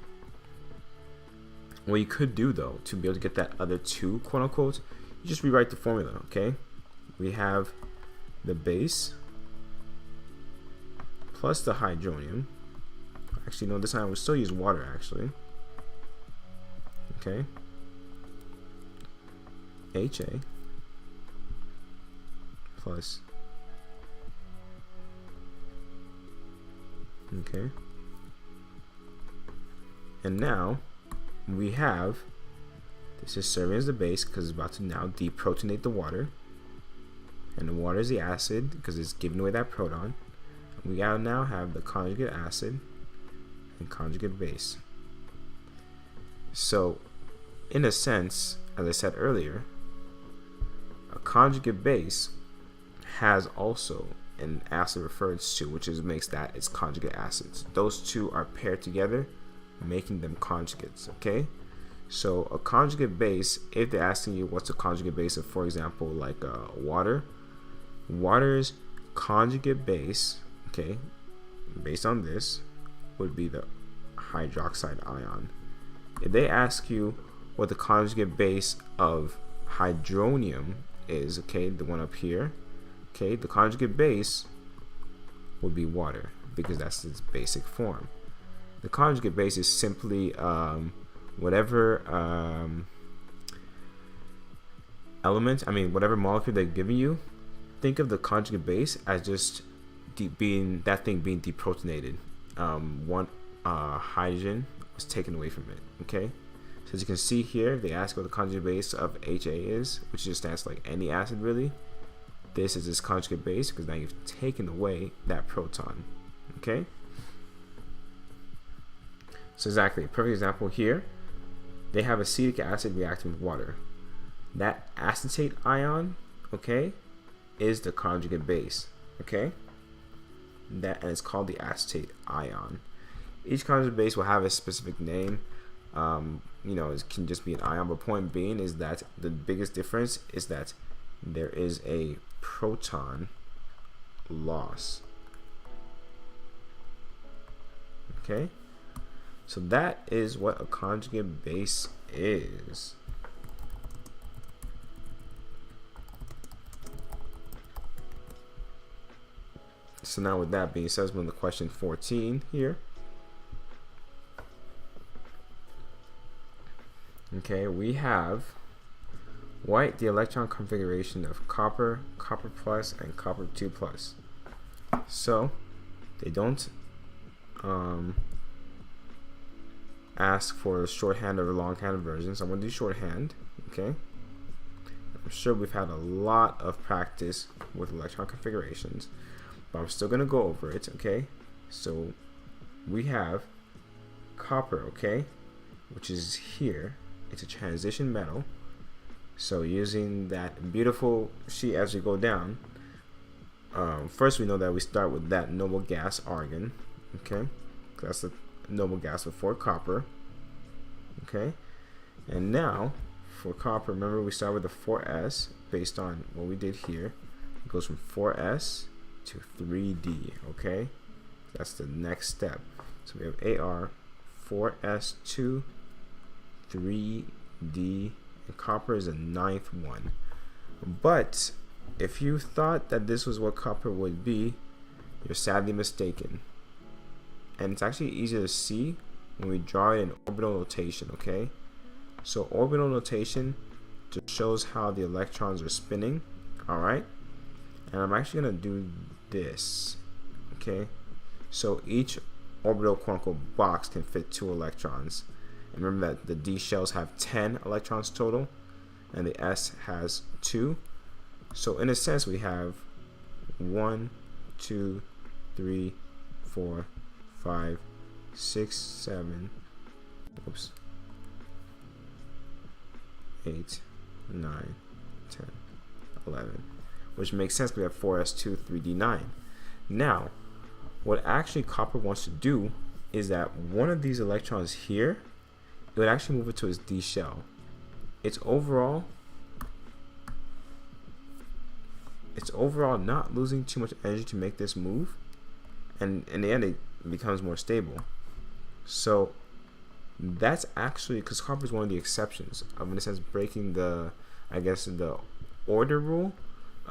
what you could do though, to be able to get that other two, quote unquote, you just rewrite the formula. Okay, we have the base plus the hydronium. Actually, no, this time we'll still use water actually. Okay, HA plus, okay, and now we have, this is serving as the base because it's about to now deprotonate the water, and the water is the acid because it's giving away that proton. We now have the conjugate acid and conjugate base. So in a sense, as I said earlier, a conjugate base has also an acid referred to, which makes that its conjugate acids. Those two are paired together, making them conjugates. Okay, so a conjugate base, if they're asking you what's a conjugate base of, for example, like water's conjugate base, okay, based on this, would be the hydroxide ion. If they ask you what the conjugate base of hydronium is, okay, the one up here, okay, the conjugate base would be water because that's its basic form. The conjugate base is simply whatever whatever molecule they're giving you. Think of the conjugate base as just being deprotonated. One hydrogen was taken away from it. Okay, so as you can see here, they ask what the conjugate base of HA is, which just stands for like any acid really. This is its conjugate base because now you've taken away that proton. Okay, so exactly, perfect example here. They have acetic acid reacting with water. That acetate ion, okay, is the conjugate base. Okay, and it's called the acetate ion. Each conjugate base will have a specific name. It can just be an ion, but point being is that the biggest difference is that there is a proton loss. Okay, So that is what a conjugate base is. So now with that being said, let's move to question 14 here. Okay, we have the electron configuration of copper, copper plus, and copper 2 plus. So they don't ask for shorthand or longhand versions. I'm going to do shorthand. Okay, I'm sure we've had a lot of practice with electron configurations, but I'm still going to go over it. Okay, so we have copper, okay, which is here. It's a transition metal. So using that beautiful sheet as we go down, first we know that we start with that noble gas argon. Okay, that's the noble gas before copper. Okay, and now for copper, remember we start with the 4s based on what we did here. It goes from 4s to 3d. Okay, that's the next step. So we have Ar, 4s2, 3d, and copper is the 9th one. But if you thought that this was what copper would be, you're sadly mistaken. And it's actually easier to see when we draw it in orbital notation. Okay, so orbital notation just shows how the electrons are spinning. All right, and I'm actually gonna do this. Okay, so each orbital quote-unquote box can fit 2 electrons. And remember that the D shells have 10 electrons total, and the S has 2. So in a sense, we have 1, 2, 3, 4, 5, 6, 7, 8, 9, 10, 11, which makes sense. We have 4s2, 3d9. Now, what actually copper wants to do is that one of these electrons here, it would actually move it to its D shell. It's overall not losing too much energy to make this move, and in the end it becomes more stable. So that's actually because copper is one of the exceptions of, in a sense, breaking the, I guess, the order rule.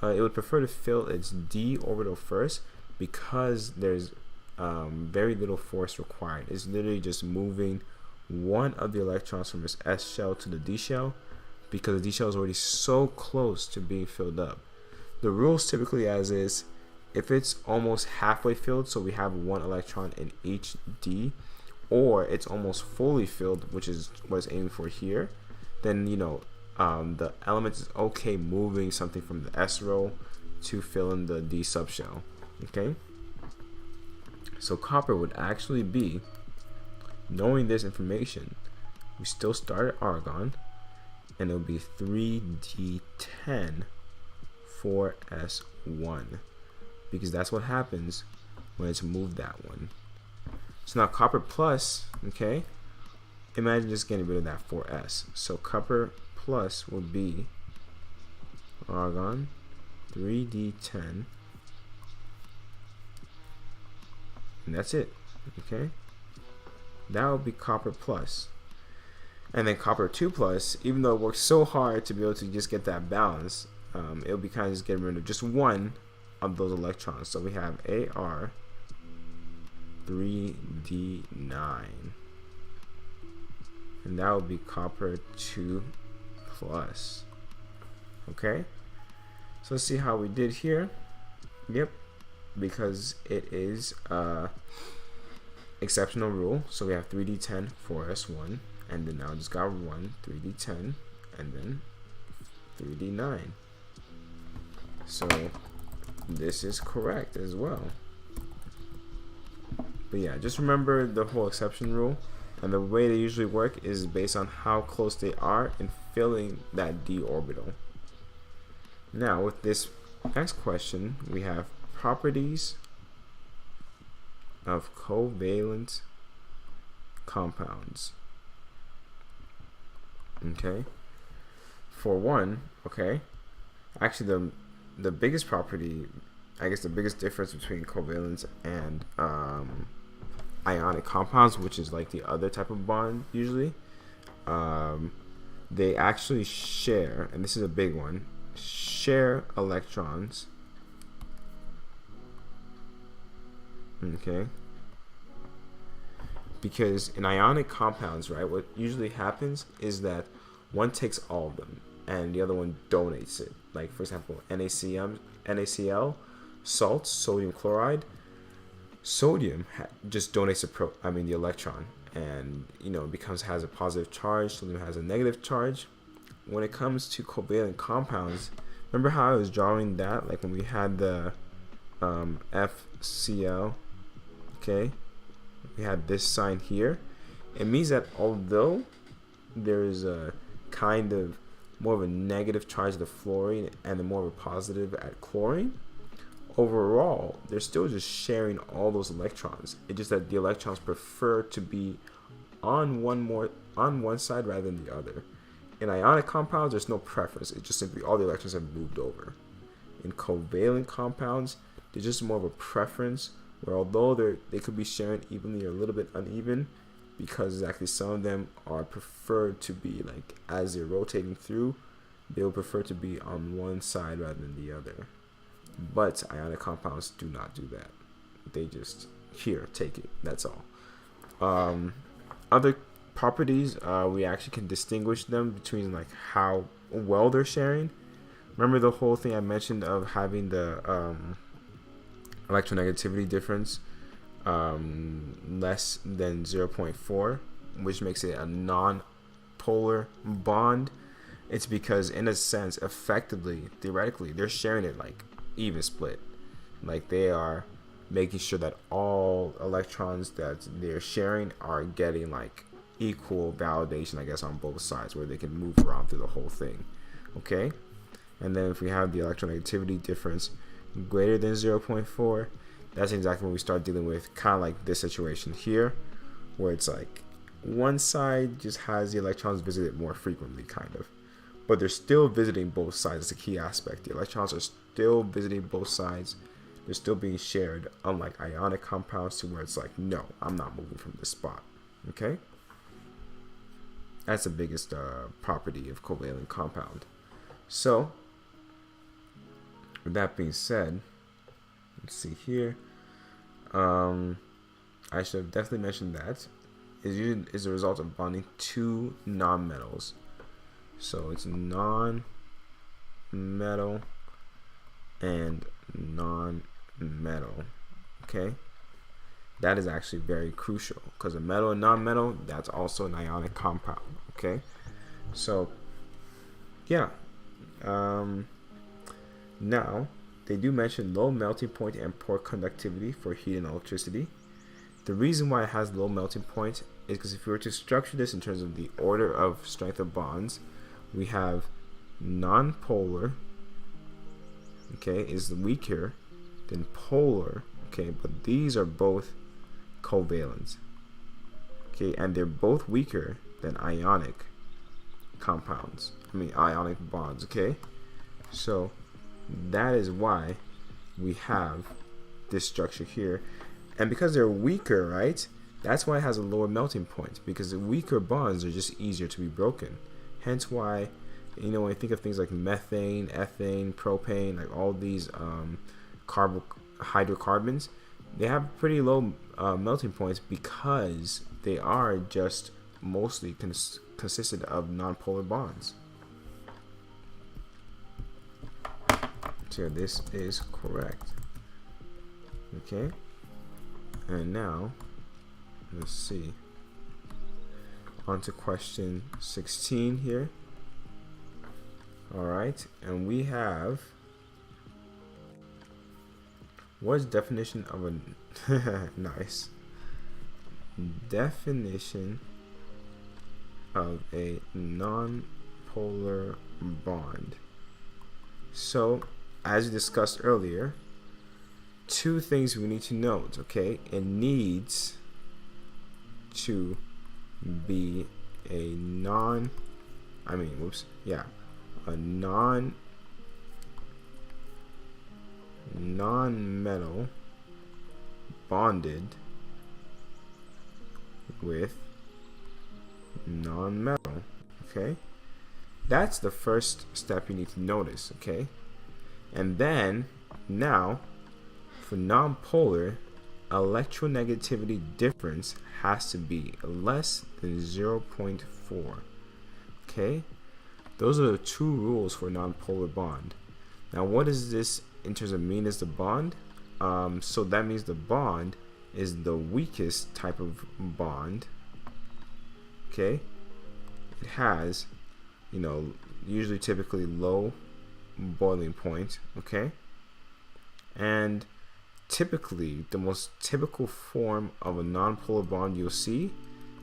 It would prefer to fill its D orbital first because there's very little force required. It's literally just moving one of the electrons from its S shell to the D shell because the D shell is already so close to being filled up. The rules typically as is, if it's almost halfway filled, so we have 1 electron in each D, or it's almost fully filled, which is what it's aiming for here, then the element is okay moving something from the S row to fill in the D subshell. Okay, so copper would actually be, knowing this information, we still start at argon, and it'll be 3d10 4s1, because that's what happens when it's moved that one. So now copper plus, okay, imagine just getting rid of that 4s. So copper plus will be argon 3d10, and that's it. Okay, that would be copper plus. And then copper 2 plus, even though it works so hard to be able to just get that balance, it'll be kind of just getting rid of just one of those electrons. So we have Ar 3d9, and that would be copper 2 plus. Okay, so let's see how we did here. Yep, because it is exceptional rule, so we have 3d10 4s1, and then now just got 1 3d10 and then 3d9. So this is correct as well. But yeah, just remember the whole exception rule, and the way they usually work is based on how close they are in filling that d orbital. Now with this next question, we have properties of covalent compounds. Okay, for one, okay, actually the biggest property, I guess the biggest difference between covalence and ionic compounds, which is like the other type of bond usually, they actually share, and this is a big one, share electrons. Okay. Because in ionic compounds, right, what usually happens is that one takes all of them and the other one donates it. Like, for example, NaCl, salts, sodium chloride. Sodium just donates the electron, and has a positive charge. Sodium has a negative charge. When it comes to covalent compounds, remember how I was drawing that, like when we had the FCl, okay, we had this sign here. It means that although there is a kind of more of a negative charge at the fluorine and more of a positive at chlorine, overall they're still just sharing all those electrons. It's just that the electrons prefer to be on one side rather than the other. In ionic compounds, there's no preference. It's just simply all the electrons have moved over. In covalent compounds, there's just more of a preference, where although they could be sharing evenly or a little bit uneven, because actually some of them are preferred to be, like, as they're rotating through, they will prefer to be on one side rather than the other. But ionic compounds do not do that. They just, here, take it. That's all. Other properties, we actually can distinguish them between, like, how well they're sharing. Remember the whole thing I mentioned of having the electronegativity difference less than 0.4, which makes it a non-polar bond? It's because, in a sense, effectively, theoretically, they're sharing it like even split. Like, they are making sure that all electrons that they're sharing are getting, like, equal validation, I guess, on both sides, where they can move around through the whole thing. Okay? And then if we have the electronegativity difference greater than 0.4, that's exactly when we start dealing with kind of like this situation here, where it's like one side just has the electrons visited more frequently, kind of, but they're still visiting both sides. That's the key aspect. The electrons are still visiting both sides. They're still being shared, unlike ionic compounds, to where it's like, no, I'm not moving from this spot. Okay? That's the biggest property of covalent compound. So, with that being said, let's see here. I should have definitely mentioned that is a result of bonding two nonmetals. So it's non-metal and non-metal. Okay, that is actually very crucial, because a metal and non-metal, that's also an ionic compound. Okay, so yeah. Now, they do mention low melting point and poor conductivity for heat and electricity. The reason why it has low melting point is because if we were to structure this in terms of the order of strength of bonds, we have non-polar, okay, is weaker than polar, okay, but these are both covalent, okay, and they're both weaker than ionic compounds, ionic bonds, okay. So that is why we have this structure here, and because they're weaker, right, that's why it has a lower melting point, because the weaker bonds are just easier to be broken. Hence why, when you think of things like methane, ethane, propane, like all these hydrocarbons, they have pretty low melting points, because they are just mostly consisted of non-polar bonds. So this is correct. Okay, and now let's see, on to question 16 here. All right, and we have, what's definition of a nice definition of a non-polar bond? So, as we discussed earlier, two things we need to note, okay? It needs to be a non-metal bonded with non-metal. Okay, that's the first step you need to notice. Okay, and then now for non-polar, electronegativity difference has to be less than 0.4. Okay, those are the two rules for a non-polar bond. Now what does this in terms of mean as the bond? So that means the bond is the weakest type of bond. Okay, it has, you know, usually typically low boiling point. Okay, and typically the most typical form of a non-polar bond you'll see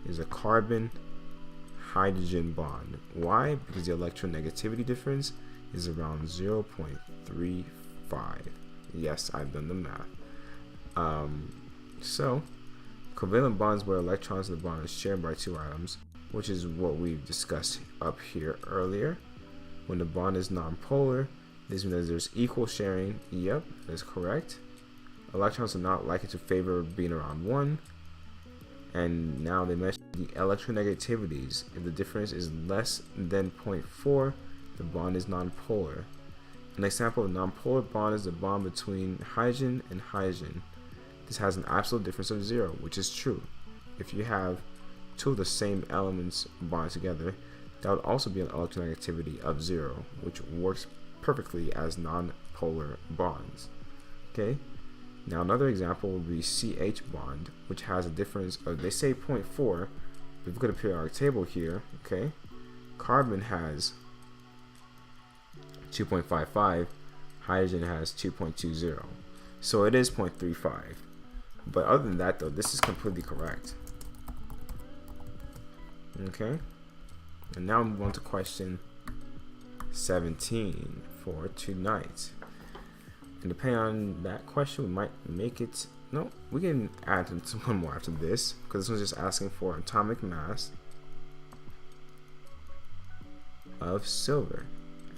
is a carbon hydrogen bond. Why? Because the electronegativity difference is around 0.35. Yes, I've done the math. So covalent bonds where electrons in the bond is shared by two atoms, which is what we've discussed up here earlier. When the bond is non-polar, this means that there's equal sharing. Yep, that's correct. Electrons are not likely to favor being around 1. And now they mention the electronegativities. If the difference is less than 0.4, the bond is non-polar. An example of a non-polar bond is the bond between hydrogen and hydrogen. This has an absolute difference of 0, which is true. If you have two of the same elements bonded together, that would also be an electronegativity of 0, which works perfectly as non-polar bonds. Okay. Now another example would be CH bond, which has a difference of, they say 0.4. If we look at the periodic table here, okay, carbon has 2.55, hydrogen has 2.20, so it is 0.35. But other than that though, this is completely correct. Okay, and now we move on to question 17 for tonight. And depending on that question, we might make it, no, we can add one more after this, because this one's just asking for atomic mass of silver.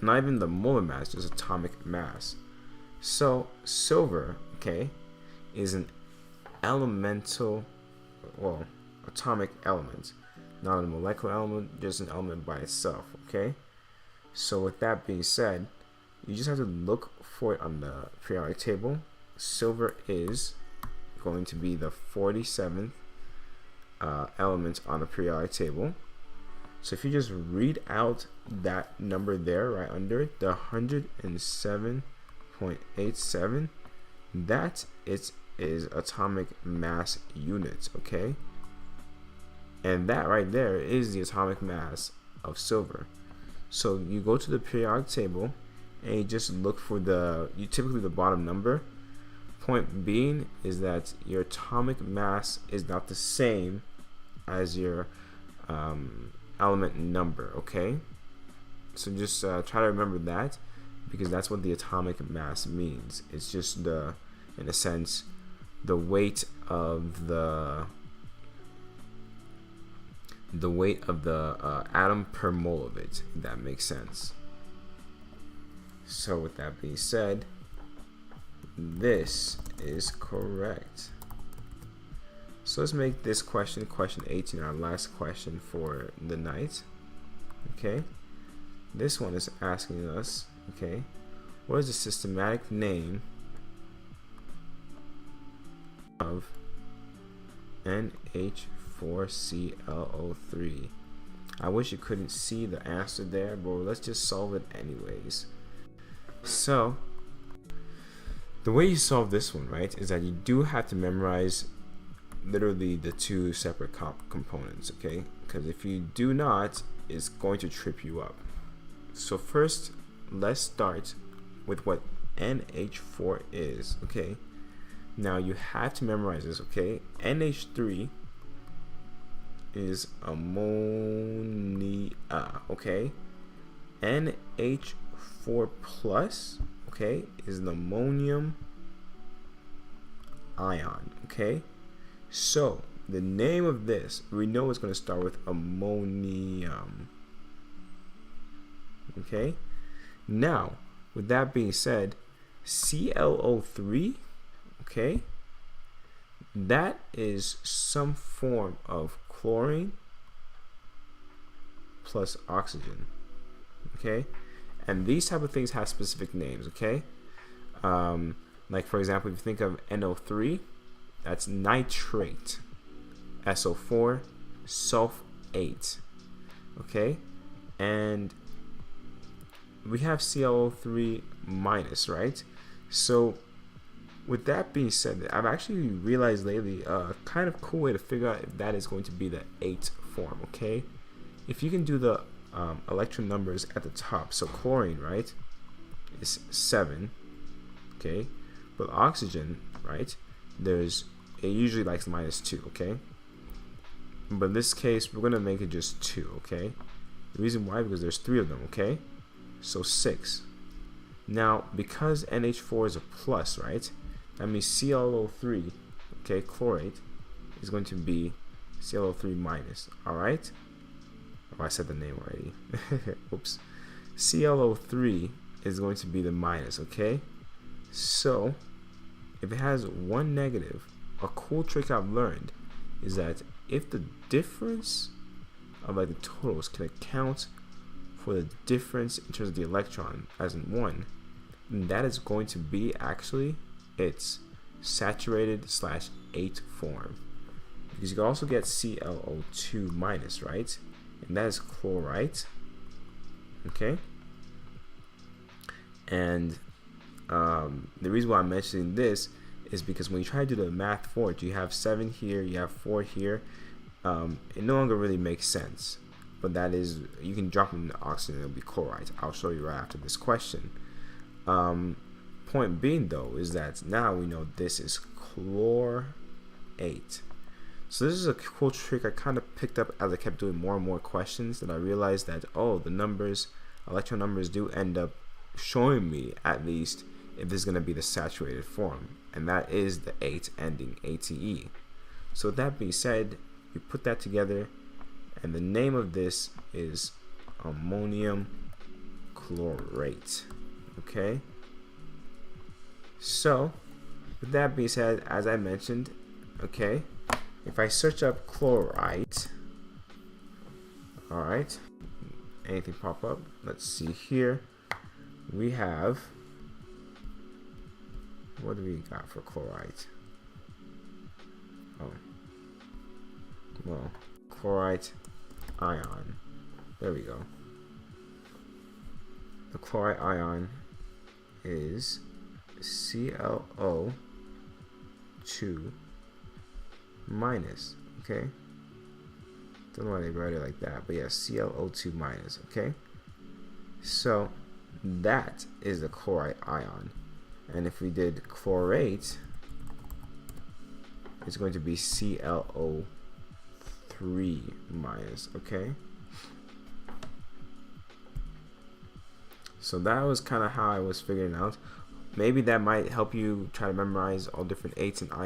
Not even the molar mass, just atomic mass. So silver, okay, is an elemental, well, atomic element, not a molecular element, just an element by itself. Okay, so with that being said, you just have to look for it on the periodic table. Silver is going to be the 47th element on the periodic table. So if you just read out that number there right under it, the 107.87, that is atomic mass units. Okay, and that right there is the atomic mass of silver. So you go to the periodic table and you just look for typically the bottom number. Point being is that your atomic mass is not the same as your element number. Okay, so just try to remember that, because that's what the atomic mass means. It's just in a sense, the weight of the atom per mole of it, if that makes sense. So with that being said, this is correct. So let's make this question 18, our last question for the night. Okay, this one is asking us, okay, what is the systematic name of NH4ClO3? I wish you couldn't see the answer there, but let's just solve it anyways. So the way you solve this one, right, is that you do have to memorize literally the two separate components. Okay, because if you do not, it's going to trip you up. So first, let's start with what NH4 is. Okay, now you have to memorize this. Okay, NH3 is ammonia. Okay, NH4 plus, okay, is an ammonium ion. Okay, so the name of this, we know it's going to start with ammonium. Okay, now with that being said, ClO3, okay, that is some form of chlorine plus oxygen. Okay, and these type of things have specific names. Okay, like for example, if you think of NO3, that's nitrate. SO4, sulfate. Okay, and we have ClO3 minus, right? So with that being said, I've actually realized lately a kind of cool way to figure out if that is going to be the 8th form. Okay, if you can do the electron numbers at the top, so chlorine, right, is 7. Okay, but oxygen, right, it usually likes -2. Okay, but in this case we're gonna make it just 2. Okay, the reason why, because there's 3 of them. Okay, so 6. Now because NH4 is a plus, right, that means ClO3, okay, chlorate, is going to be ClO3 minus. Alright, oh, I said the name already. Oops. ClO3 is going to be the minus. Okay, so if it has 1 negative, a cool trick I've learned is that if the difference of like the totals can account for the difference in terms of the electron as in 1, then that is going to be actually its saturated / 8 form, because you can also get ClO2 minus, right, and that is chlorite. Okay, and the reason why I'm mentioning this is because when you try to do the math for it, you have 7 here, you have 4 here, it no longer really makes sense. But that is, you can drop in the oxygen, it'll be chlorite. I'll show you right after this question. Point being though is that now we know this is chlorate. So this is a cool trick I kind of picked up as I kept doing more and more questions, that I realized that, oh, the numbers, electron numbers, do end up showing me at least if this is going to be the saturated form, and that is the 8 ending ATE. So with that being said, we put that together, and the name of this is ammonium chlorate. Okay, so with that being said, as I mentioned, okay, if I search up chlorite, all right, anything pop up? Let's see here. We have, what do we got for chlorite? Oh, well, chlorite ion. There we go. The chlorite ion is ClO2 minus. Okay, don't know why they write it like that, but yeah, ClO2 minus. Okay, so that is the chlorite ion, and if we did chlorate, it's going to be ClO3 minus. Okay, so that was kind of how I was figuring out. Maybe that might help you try to memorize all different 8s and ions.